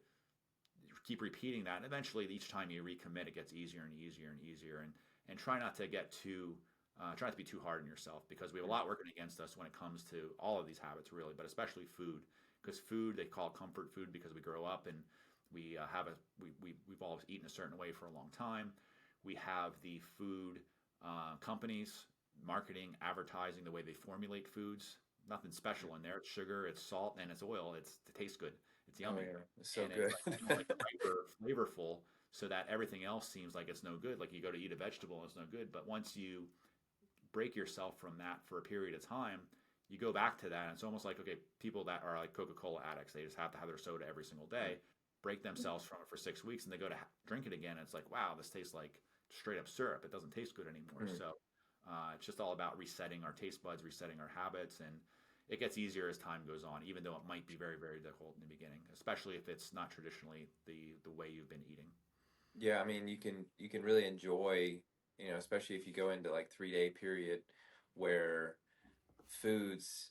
keep repeating that. And eventually, each time you recommit, it gets easier and easier and easier. And try not to get too try not to be too hard on yourself, because we have a lot working against us when it comes to all of these habits, really, but especially food. Because food, they call it comfort food because we grow up and we've always eaten a certain way for a long time. We have the food companies marketing, advertising the way they formulate foods. Nothing special in there. It's sugar, it's salt, and it's oil. It tastes good. It's Oh yummy, yeah, it's so and it's good. like like flavorful, so that everything else seems like it's no good. Like you go to eat a vegetable and it's no good, but once you break yourself from that for a period of time, you go back to that. And it's almost like, okay, people that are like Coca-Cola addicts, they just have to have their soda every single day, break themselves from it for 6 weeks, and they go to drink it again. And it's like, wow, this tastes like straight up syrup. It doesn't taste good anymore. Mm. So it's just all about resetting our taste buds, resetting our habits. And it gets easier as time goes on, even though it might be very, very difficult in the beginning, especially if it's not traditionally the way you've been eating. Yeah, I mean, you can really enjoy, especially if you go into like 3 day period where foods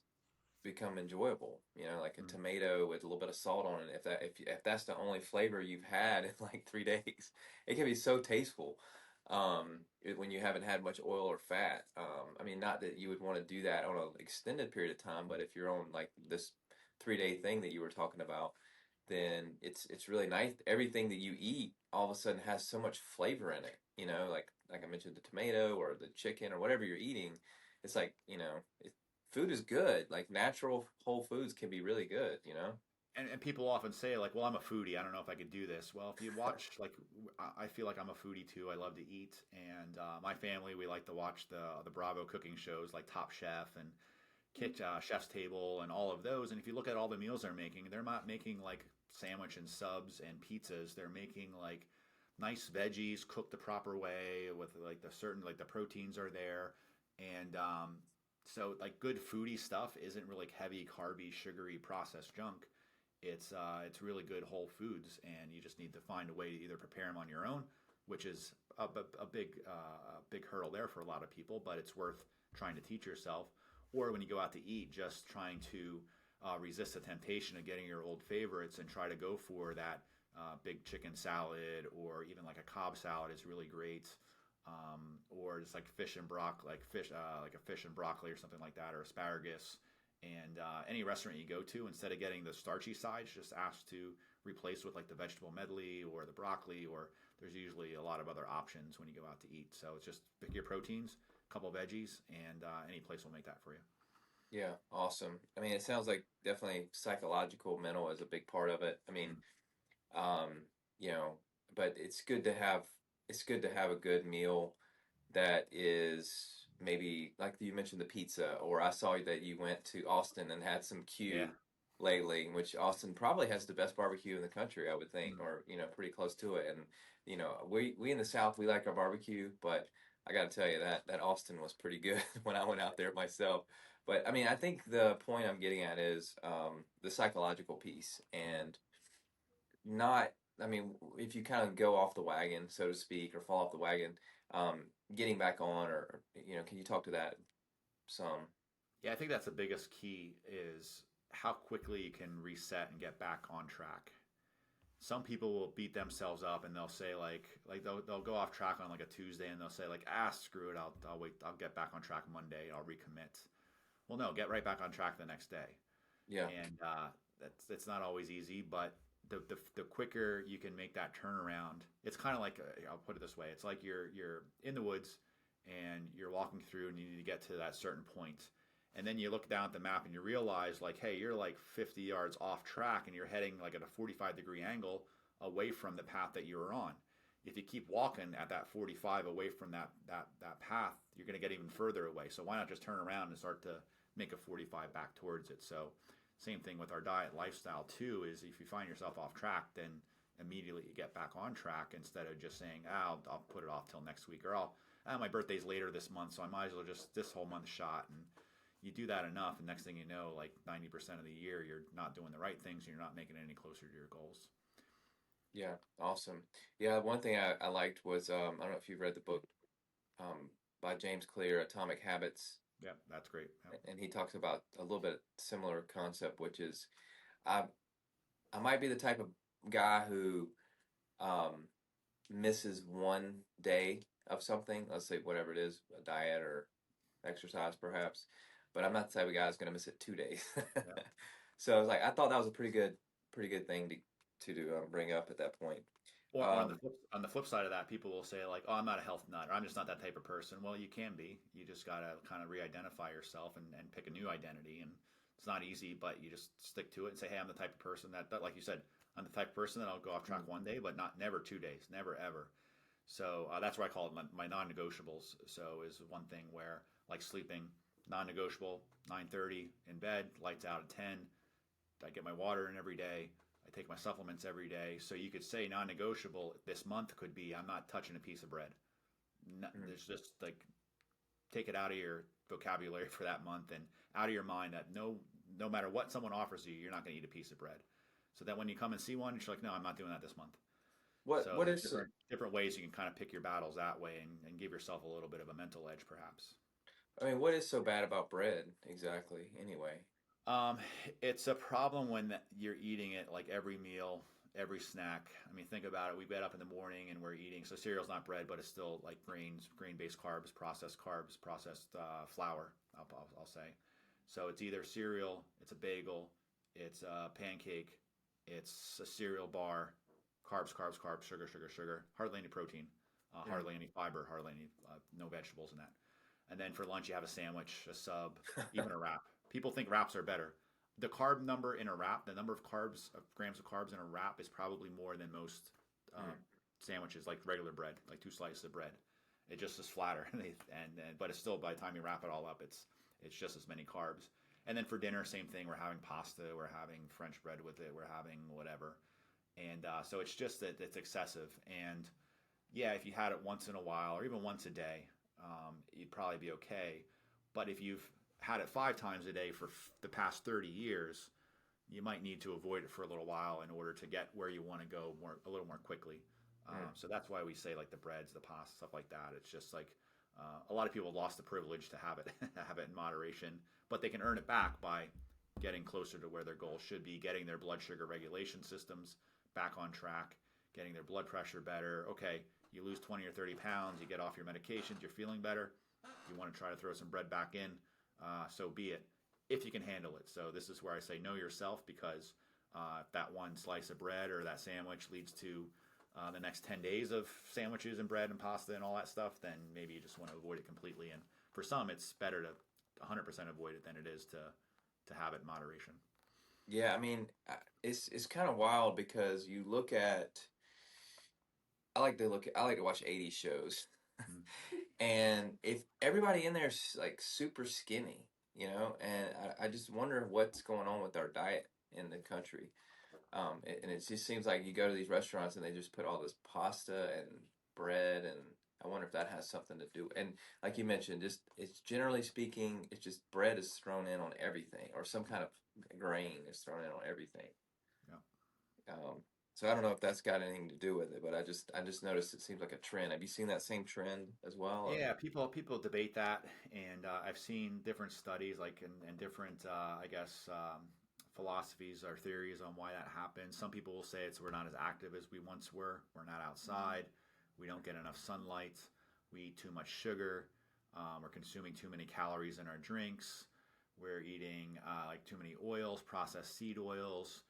become enjoyable. Like a Mm. tomato with a little bit of salt on it. If that's the only flavor you've had in like 3 days, it can be so tasteful. When you haven't had much oil or fat. I mean, not that you would want to do that on an extended period of time, but if you're on like this 3 day thing that you were talking about, then it's really nice. Everything that you eat all of a sudden has so much flavor in it. Like I mentioned, the tomato or the chicken or whatever you're eating. It's like, food is good. Like natural whole foods can be really good. And people often say like, well, I'm a foodie, I don't know if I could do this. Well, if you watch, like, I feel like I'm a foodie too. I love to eat, and my family, we like to watch the Bravo cooking shows like Top Chef and Chef's Table and all of those. And if you look at all the meals they're not making like sandwich and subs and pizzas. They're making like nice veggies cooked the proper way with like the certain, like the proteins are there. And so like good foodie stuff isn't really like heavy, carby, sugary, processed junk. It's really good whole foods, and you just need to find a way to either prepare them on your own, which is a big hurdle there for a lot of people, but it's worth trying to teach yourself. Or when you go out to eat, just trying to resist the temptation of getting your old favorites and try to go for that big chicken salad, or even like a Cobb salad is really great. Or just like fish and broccoli, like a fish and broccoli or something like that, or asparagus. And any restaurant you go to, instead of getting the starchy sides, just ask to replace with like the vegetable medley or the broccoli, or there's usually a lot of other options when you go out to eat. So it's just pick your proteins, a couple veggies, and any place will make that for you. Yeah, awesome. I mean, it sounds like definitely psychological, mental is a big part of it. I mean, um, you know, but it's good to have a good meal that is maybe like you mentioned the pizza, or I saw that you went to Austin and had some Yeah. Q lately, which Austin probably has the best barbecue in the country, I would think, Mm. or pretty close to it. And we in the South, we like our barbecue, but I got to tell you that Austin was pretty good when I went out there myself. But I mean, I think the point I'm getting at is the psychological piece, and not, I mean, if you kind of go off the wagon, so to speak, or fall off the wagon, um, getting back on, or can you talk to that some? Yeah, I think that's the biggest key is how quickly you can reset and get back on track. Some people will beat themselves up and they'll say like they'll go off track on like a Tuesday, and they'll say like, screw it, I'll wait, I'll get back on track Monday, I'll recommit. Well, no, get right back on track the next day. Yeah, And that's not always easy, but the quicker you can make that turnaround, it's kind of like, I'll put it this way: it's like you're in the woods and you're walking through, and you need to get to that certain point, and then you look down at the map and you realize like, hey, you're like 50 yards off track, and you're heading like at a 45-degree angle away from the path that you were on. If you keep walking at that 45 away from that path, you're going to get even further away. So why not just turn around and start to make a 45 back towards it? So same thing with our diet lifestyle too, is if you find yourself off track, then immediately you get back on track, instead of just saying, I'll put it off till next week, or my birthday's later this month, so I might as well just this whole month shot. And you do that enough, and next thing you know, like 90% of the year, you're not doing the right things, and you're not making it any closer to your goals. yeah, awesome. Yeah, one thing I liked was I don't know if you've read the book by James Clear, Atomic Habits, Yeah, that's great. Yeah. and he talks about a little bit similar concept, which is I I might be the type of guy who misses one day of something, let's say whatever it is, a diet or exercise perhaps, but I'm not the type of guy that's going to miss it 2 days. Yeah. So I was like, I thought that was a pretty good thing to bring up at that point. Or Um, on the flip side of that, people will say like, "Oh, I'm not a health nut," or "I'm just not that type of person." Well, you can be. You just gotta kind of re-identify yourself and pick a new identity. And it's not easy, but you just stick to it and say, "Hey, I'm the type of person that like you said, I'm the type of person that I'll go off track one day, but never 2 days, never ever." So that's why I call it my non-negotiables. So is one thing where like sleeping, non-negotiable, 9:30 in bed, lights out at 10. I get my water in every day. I take my supplements every day. So you could say non-negotiable this month could be I'm not touching a piece of bread. No, there's just like take it out of your vocabulary for that month and out of your mind that no matter what someone offers you, you're not going to eat a piece of bread. So that when you come and see one, you're like, no, I'm not doing that this month. So what there's is different ways you can kind of pick your battles that way and give yourself a little bit of a mental edge, perhaps. I mean, what is so bad about bread exactly? Anyway. Um, it's a problem when you're eating it like every meal, every snack. I mean, think about it. We get up in the morning and we're eating. So cereal's not bread, but it's still like grains, grain-based carbs, processed flour. I'll say. So it's either cereal, it's a bagel, it's a pancake, it's a cereal bar, carbs, sugar. Hardly any protein, hardly any fiber, hardly any no vegetables in that. And then for lunch you have a sandwich, a sub, even a wrap. People think wraps are better. The carb number in a wrap, the number of grams of carbs in a wrap is probably more than most sandwiches, like regular bread, like 2 slices of bread. It just is flatter, but it's still by the time you wrap it all up, it's just as many carbs. And then for dinner, same thing. We're having pasta, we're having French bread with it, we're having whatever, and so it's just that it's excessive. And yeah, if you had it once in a while or even once a day, you'd probably be okay. But if you've had it 5 times a day for the past 30 years, you might need to avoid it for a little while in order to get where you want to go a little more quickly. So that's why we say like the breads, the pasta, stuff like that. It's just like a lot of people lost the privilege to have it, have it in moderation, but they can earn it back by getting closer to where their goal should be, getting their blood sugar regulation systems back on track, getting their blood pressure better. Okay, you lose 20 or 30 pounds, you get off your medications, you're feeling better. You want to try to throw some bread back in, so be it, if you can handle it. So this is where I say know yourself, because if that one slice of bread or that sandwich leads to the next 10 days of sandwiches and bread and pasta and all that stuff, then maybe you just want to avoid it completely. And for some, it's better to 100% avoid it than it is to have it in moderation. Yeah, I mean, it's kind of wild because you look at I like to watch 80s shows. And if everybody in there is like super skinny, and I just wonder what's going on with our diet in the country. And it just seems like you go to these restaurants and they just put all this pasta and bread, and I wonder if that has something to do. And like you mentioned, just it's generally speaking, it's just bread is thrown in on everything, or some kind of grain is thrown in on everything. Yeah. So I don't know if that's got anything to do with it, but I just noticed it seems like a trend. Have you seen that same trend as well? Or? Yeah, people debate that, and I've seen different studies, like and different, I guess, philosophies or theories on why that happens. Some people will say it's we're not as active as we once were. We're not outside. We don't get enough sunlight. We eat too much sugar. We're consuming too many calories in our drinks. We're eating like too many oils, processed seed oils.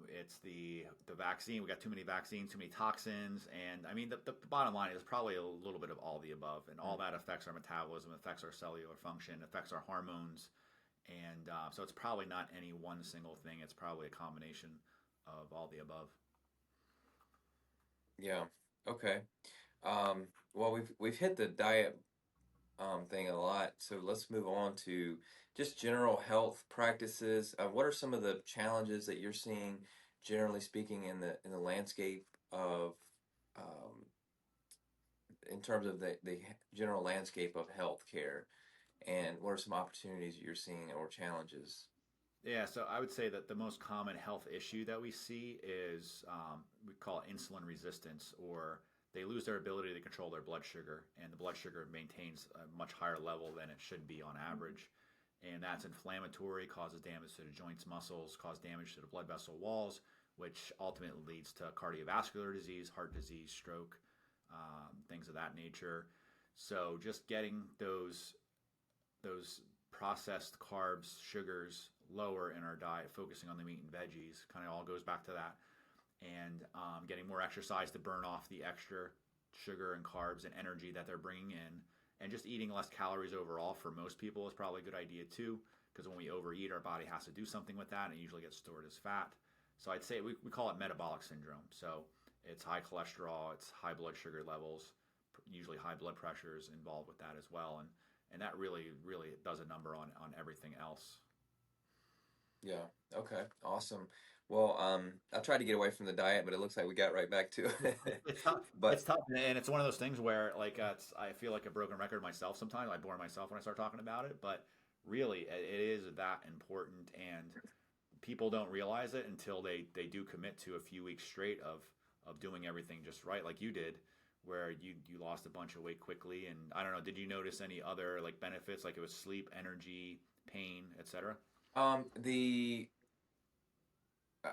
It's the vaccine. We got too many vaccines, too many toxins, and I mean the bottom line is probably a little bit of all the above, and all that affects our metabolism, affects our cellular function, affects our hormones, and so it's probably not any one single thing. It's probably a combination of all the above. Yeah. Okay. Well, we've hit the diet thing a lot, so let's move on to just general health practices. What are some of the challenges that you're seeing, generally speaking, in the landscape of in terms of the general landscape of healthcare, and what are some opportunities you're seeing or challenges? Yeah, so I would say that the most common health issue that we see is we call it insulin resistance, or they lose their ability to control their blood sugar, and the blood sugar maintains a much higher level than it should be on average. And that's inflammatory, causes damage to the joints, muscles, causes damage to the blood vessel walls, which ultimately leads to cardiovascular disease, heart disease, stroke, things of that nature. So just getting those processed carbs, sugars lower in our diet, focusing on the meat and veggies, kind of all goes back to that. And getting more exercise to burn off the extra sugar and carbs and energy that they're bringing in, and just eating less calories overall for most people is probably a good idea too, because when we overeat, our body has to do something with that, and it usually gets stored as fat. So I'd say we call it metabolic syndrome. So it's high cholesterol, it's high blood sugar levels, usually high blood pressure is involved with that as well, and that really does a number on everything else. Yeah. Okay. Awesome. Well, I tried to get away from the diet, but it looks like we got right back to it. It's tough. But It's tough, and it's one of those things where I feel like a broken record myself sometimes. I bore myself when I start talking about it, but really it is that important, and people don't realize it until they do commit to a few weeks straight of doing everything just right, like you did, where you lost a bunch of weight quickly. And I don't know, did you notice any other like benefits, like it was sleep, energy, pain, etc.? the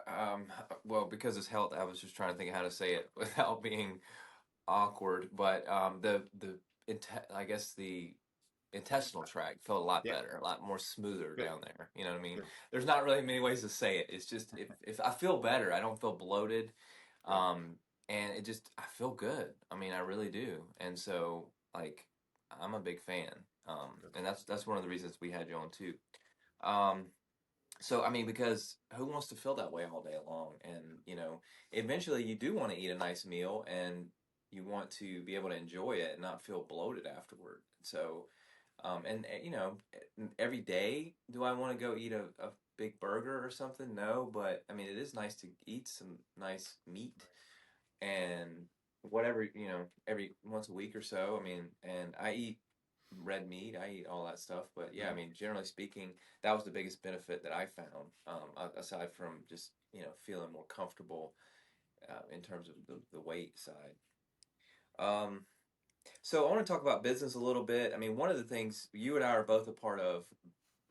um, well, because it's health, I was just trying to think of how to say it without being awkward. But I guess the intestinal tract felt a lot Yeah, better, a lot more smoother good, down there. You know what I mean? good, There's not really many ways to say it. It's just if I feel better, I don't feel bloated, good. um, and I feel good. I mean, I really do. And so like I'm a big fan, Good. and that's one of the reasons we had you on too. Um, so I mean, because who wants to feel that way all day long? And eventually you do want to eat a nice meal, and you want to be able to enjoy it and not feel bloated afterward. So, every day, do I want to go eat a big burger or something? No, but I mean, it is nice to eat some nice meat and whatever, every once a week or so. I mean, and I eat red meat, I eat all that stuff. But yeah, I Mhm. mean, generally speaking, that was the biggest benefit that I found, aside from just, feeling more comfortable in terms of the weight side. Um, so I want to talk about business a little bit. I mean, one of the things you and I are both a part of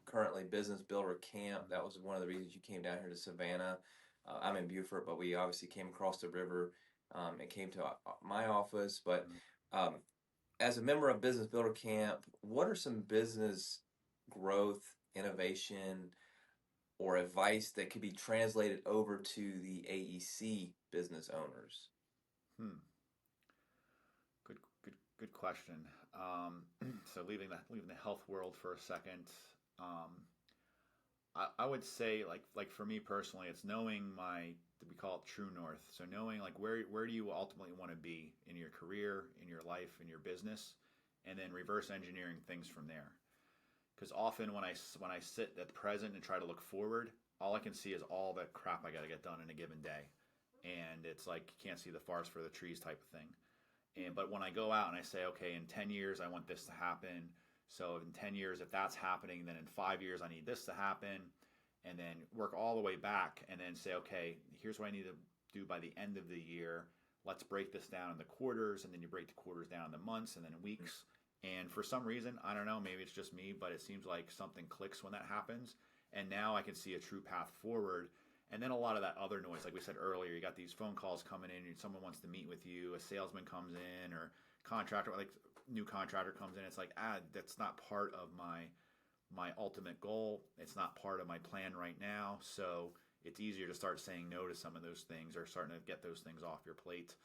currently, Business Builder Camp. That was one of the reasons you came down here to Savannah. I'm in Beaufort, but we obviously came across the river and came to my office. But Mhm. um, as a member of Business Builder Camp, what are some business growth, innovation, or advice that could be translated over to the AEC business owners? Hmm. Good question. Um, so leaving the health world for a second, um, I would say like for me personally, it's knowing we call it true north. So knowing like where do you ultimately want to be in your career, in your life, in your business, and then reverse engineering things from there. Because often when I sit at the present and try to look forward, all I can see is all the crap I got to get done in a given day, and it's like you can't see the forest for the trees type of thing. But when I go out and I say, okay, in 10 years I want this to happen. So in 10 years, if that's happening, then in 5 years I need this to happen, and then work all the way back and then say, okay, here's what I need to do by the end of the year. Let's break this down in the quarters, and then you break the quarters down in the months and then weeks. And for some reason, I don't know, maybe it's just me, but it seems like something clicks when that happens. And now I can see a true path forward. And then a lot of that other noise, like we said earlier, you got these phone calls coming in, and someone wants to meet with you, a salesman comes in, or contractor, like new contractor comes in. It's like, that's not part of my ultimate goal. It's not part of my plan right now. So it's easier to start saying no to some of those things, or starting to get those things off your plate.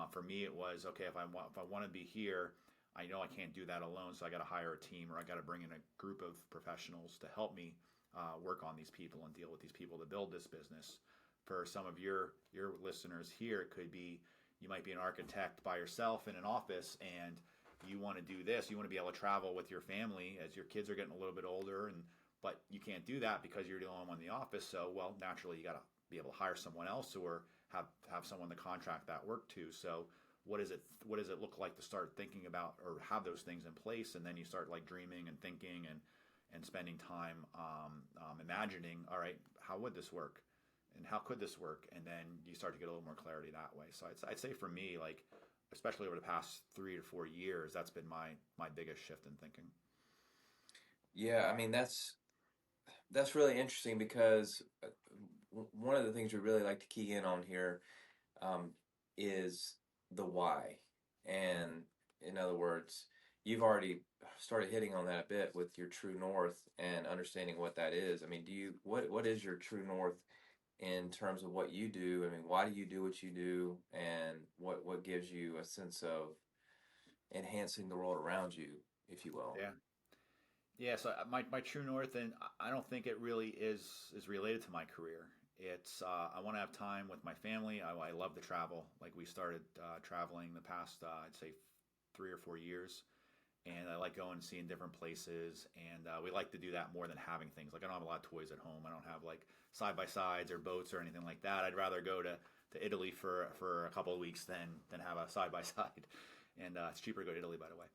For me, it was okay, if I want to be here, I know I can't do that alone, so I got to hire a team, or I got to bring in a group of professionals to help me work on these people and deal with these people to build this business. For some of your listeners here, it could be you might be an architect by yourself in an office, and you want to do this. You want to be able to travel with your family as your kids are getting a little bit older, but you can't do that because you're the only one in the office. So, well, naturally, you got to be able to hire someone else, or have someone to contract that work to. So, what does it look like to start thinking about or have those things in place, and then you start like dreaming and thinking and spending time imagining, all right, how would this work, and how could this work, and then you start to get a little more clarity that way. So I'd say for me, like especially over the past 3 to 4 years, that's been my biggest shift in thinking. Yeah, I mean, that's really interesting because one of the things we really like to key in on here um, is the why. And in other words, you've already started hitting on that a bit with your true north and understanding what that is. I mean, what is your true north in terms of what you do? I mean, why do you do what you do, and what gives you a sense of enhancing the world around you, if you will? Yeah. Yeah, so my true north, and I don't think it really is related to my career. It's I want to have time with my family. I love to travel. Like we started traveling the past I'd say 3 or 4 years, and I like going and seeing different places. And we like to do that more than having things. Like I don't have a lot of toys at home. I don't have like side by sides or boats or anything like that. I'd rather go to Italy for a couple of weeks than have a side by side. And it's cheaper to go to Italy, by the way.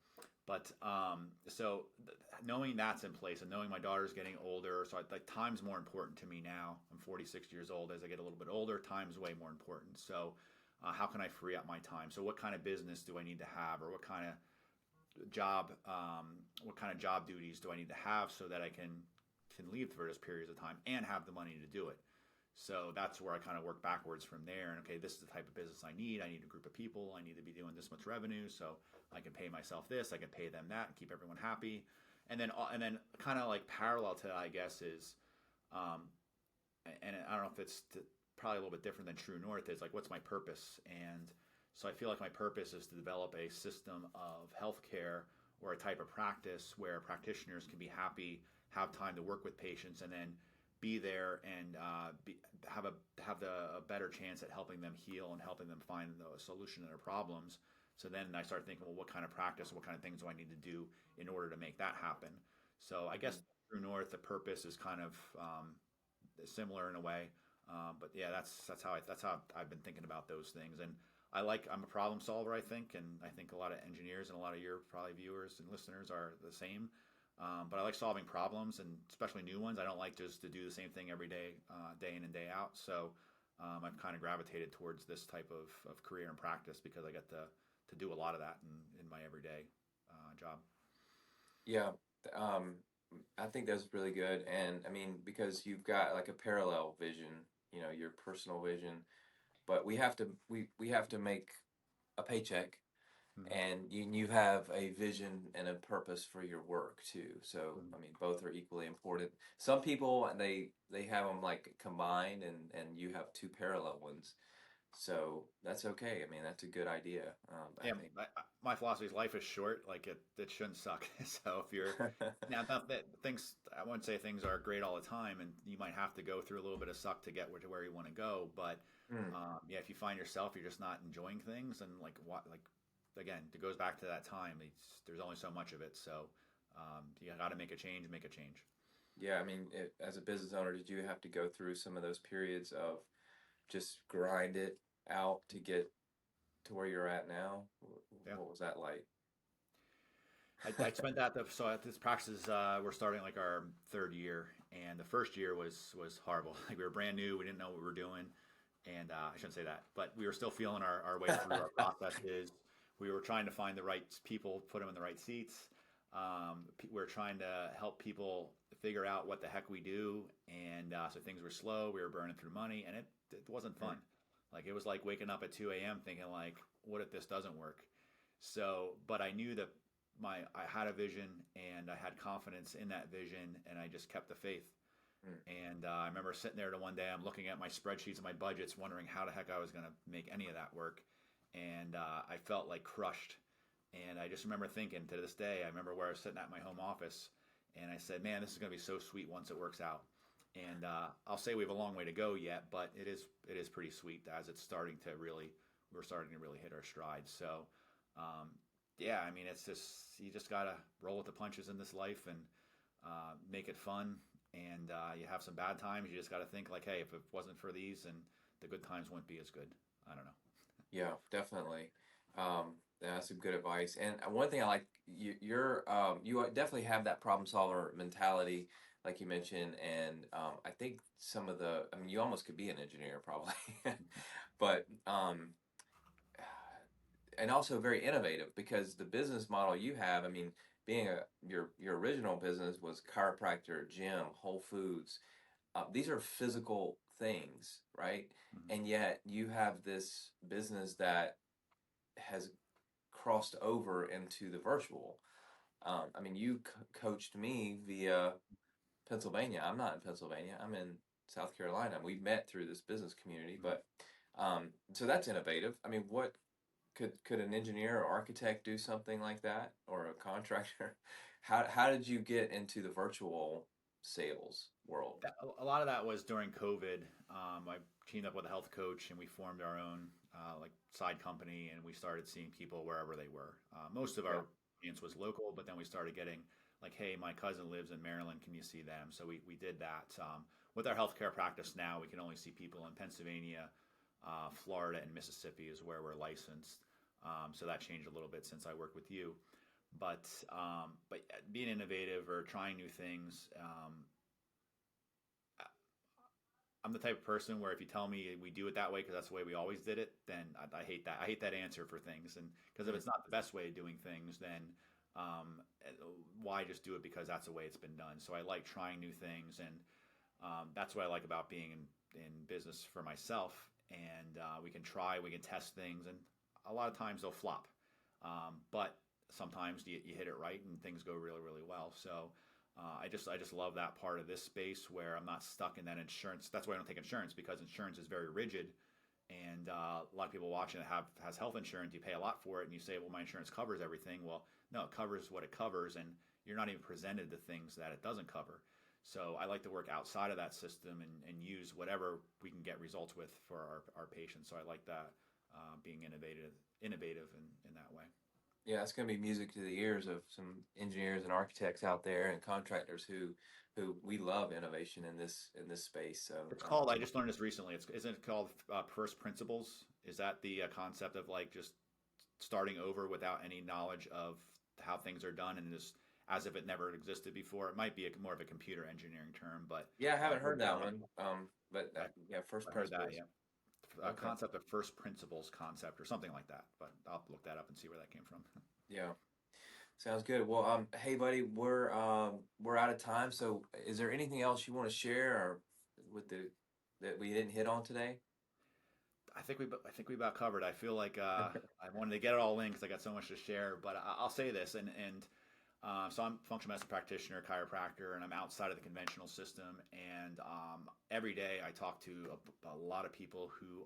But knowing that's in place and knowing my daughter's getting older, so like time's more important to me now. I'm 46 years old. As I get a little bit older, time's way more important. So how can I free up my time? So what kind of business do I need to have, or what kind of job duties do I need to have so that I can leave for those periods of time and have the money to do it? So that's where I kind of work backwards from there. And okay, this is the type of business I need. I need a group of people. I need to be doing this much revenue, so I can pay myself this. I can pay them that, and keep everyone happy. And then kind of like parallel to that, I guess, is, um, and I don't know if it's probably a little bit different than True North, is like what's my purpose? And so I feel like my purpose is to develop a system of healthcare or a type of practice where practitioners can be happy, have time to work with patients, and then be there and have a better chance at helping them heal and helping them find the solution to their problems. So then I start thinking, well, what kind of practice, what kind of things do I need to do in order to make that happen? So I guess True North, the purpose is kind of similar in a way, but yeah, that's how I've been thinking about those things. And I'm a problem solver, I think, and I think a lot of engineers and a lot of your probably viewers and listeners are the same. But I like solving problems, and especially new ones. I don't like just to do the same thing every day, day in and day out. So I've kind of gravitated towards this type of career and practice because I get to do a lot of that in my everyday job. Yeah, um, I think that's really good, and I mean because you've got like a parallel vision, your personal vision, but we have to make a paycheck, Mm-hmm. and you have a vision and a purpose for your work too. So I mean, both are equally important. Some people they have them like combined, and you have two parallel ones. So that's okay. I mean, that's a good idea. I Yeah, think. my philosophy is life is short. Like it shouldn't suck. So if you're now not that things, I wouldn't say things are great all the time, and you might have to go through a little bit of suck to get to where you want to go. But Hmm. yeah, if you find yourself you're just not enjoying things, and like again, it goes back to that time. There's only so much of it. So you got to make a change. Make a change. Yeah, I mean, as a business owner, did you have to go through some of those periods of just grind it out to get to where you're at now? Yeah. What was that like? I spent so at this practice we're starting like our third year, and the first year was horrible. Like we were brand new, we didn't know what we were doing, and I shouldn't say that, but we were still feeling our way through our processes. We were trying to find the right people, put them in the right seats. We were trying to help people figure out what the heck we do, and so things were slow. We were burning through money, and it wasn't fun. Like it was like waking up at 2 a.m. thinking like, what if this doesn't work? So, but I knew that I had a vision and I had confidence in that vision, and I just kept the faith. Mm. And I remember sitting there to one day, I'm looking at my spreadsheets and my budgets, wondering how the heck I was going to make any of that work. And I felt like crushed. And I just remember thinking to this day, I remember where I was sitting at my home office, and I said, man, this is going to be so sweet once it works out. And I'll say we have a long way to go yet, but it is pretty sweet as we're starting to really hit our stride. So um, yeah, I mean, it's just you just gotta roll with the punches in this life and make it fun. And you have some bad times. You just gotta think like, hey, if it wasn't for these, and the good times wouldn't be as good. I don't know. Yeah, definitely. That's some good advice. And one thing I like, you definitely have that problem solver mentality, like you mentioned. And I think I mean, you almost could be an engineer probably, but and also very innovative, because the business model you have, I mean, being your original business was chiropractor, gym, Whole Foods. These are physical things, right? Mhm. And yet you have this business that has crossed over into the virtual. I mean, you coached me via Pennsylvania. I'm not in Pennsylvania. I'm in South Carolina. We met through this business community, Mhm. but so that's innovative. I mean, what could an engineer or architect do something like that, or a contractor? How did you get into the virtual sales world? A lot of that was during COVID. I teamed up with a health coach and we formed our own like side company, and we started seeing people wherever they were. Most of Yeah. our audience was local, but then we started getting like, hey, my cousin lives in Maryland. Can you see them? So we did that. With our healthcare practice now, we can only see people in Pennsylvania, Florida, and Mississippi is where we're licensed. So that changed a little bit since I worked with you. But being innovative or trying new things, I'm the type of person where if you tell me we do it that way because that's the way we always did it, then I hate that. I hate that answer for things, and because if Mm. it's not the best way of doing things, then why just do it because that's the way it's been done? So I like trying new things, and that's what I like about being in business for myself. And we can try, we can test things, and a lot of times they'll flop, but sometimes you hit it right and things go really really well. So I just love that part of this space where I'm not stuck in that insurance. That's why I don't take insurance, because insurance is very rigid, and a lot of people watching that has health insurance. You pay a lot for it, and you say, "Well, my insurance covers everything." Well, no, it covers what it covers, and you're not even presented the things that it doesn't cover. So I like to work outside of that system and use whatever we can get results with for our patients. So I like that being innovative in that way. Yeah, it's going to be music to the ears of some engineers and architects out there, and contractors who we love innovation in this space. So It's called. I just learned this recently. Isn't it called first principles? Is that the concept of like just starting over without any knowledge of how things are done and just as if it never existed before? It might be more of a computer engineering term, but yeah, I haven't I've heard heard that that one. one. But I, yeah, first I heard that. principles. Yeah, a Okay. concept of first principles concept or something like that. But I'll look that up and see where that came from. Yeah. Sounds good. Well, hey, buddy, we're out of time. So, is there anything else you want to share, or with the that we didn't hit on today? I think we about covered. I feel like I wanted to get it all in because I got so much to share. But I'll say this, and so I'm a functional medicine practitioner, chiropractor, and I'm outside of the conventional system. And every day I talk to a lot of people who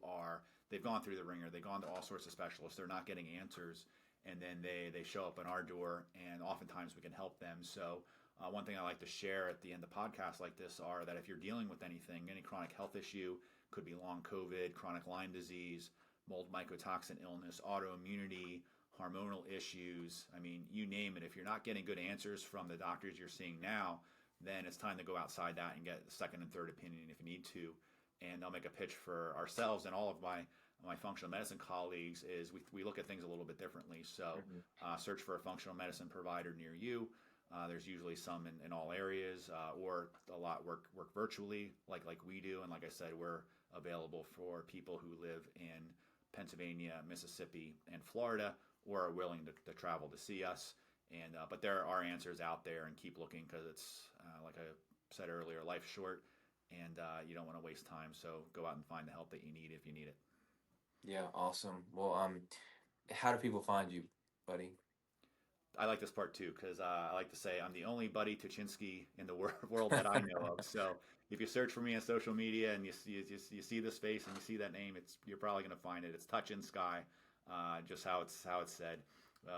they've gone through the ringer, they've gone to all sorts of specialists, they're not getting answers, and then they show up in our door, and oftentimes we can help them. So. One thing I like to share at the end of podcasts like this are that if you're dealing with anything, any chronic health issue, could be long COVID, chronic Lyme disease, mold mycotoxin illness, autoimmunity, hormonal issues. I mean, you name it. If you're not getting good answers from the doctors you're seeing now, then it's time to go outside that and get a second and third opinion if you need to. And I'll make a pitch for ourselves and all of my functional medicine colleagues is we look at things a little bit differently. So Mhm. search for a functional medicine provider near you. There's usually some in all areas, or a lot work virtually, like we do. And like I said, we're available for people who live in Pennsylvania, Mississippi, and Florida, or are willing to travel to see us. And but there are answers out there, and keep looking because it's like I said earlier, life's short, and you don't want to waste time. So go out and find the help that you need if you need it. Yeah, awesome. Well, how do people find you, buddy? I like this part too because I like to say I'm the only Buddy Touchinsky in the world that I know of. So if you search for me on social media and you see this face and you see that name, you're probably going to find it. It's Touchinsky, just how it's said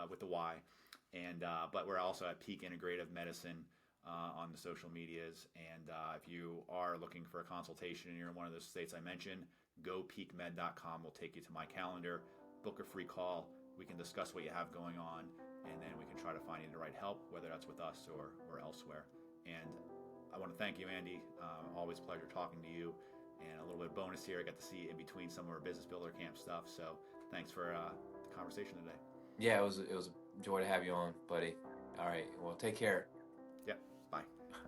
with the Y. And but we're also at Peak Integrative Medicine on the social medias. And if you are looking for a consultation and you're in one of those states I mentioned, gopeakmed.com will take you to my calendar. Book a free call. We can discuss what you have going on, and then we can try to find you the right help, whether that's with us or elsewhere. And I want to thank you, Andy. Always a pleasure talking to you. And a little bit of bonus here, I got to see in between some of our business builder camp stuff. So thanks for the conversation today. Yeah, it was a joy to have you on, buddy. All right. Well, take care. Yep. Bye.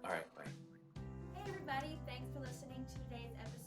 All right. Bye. Hey everybody, thanks for listening to today's episode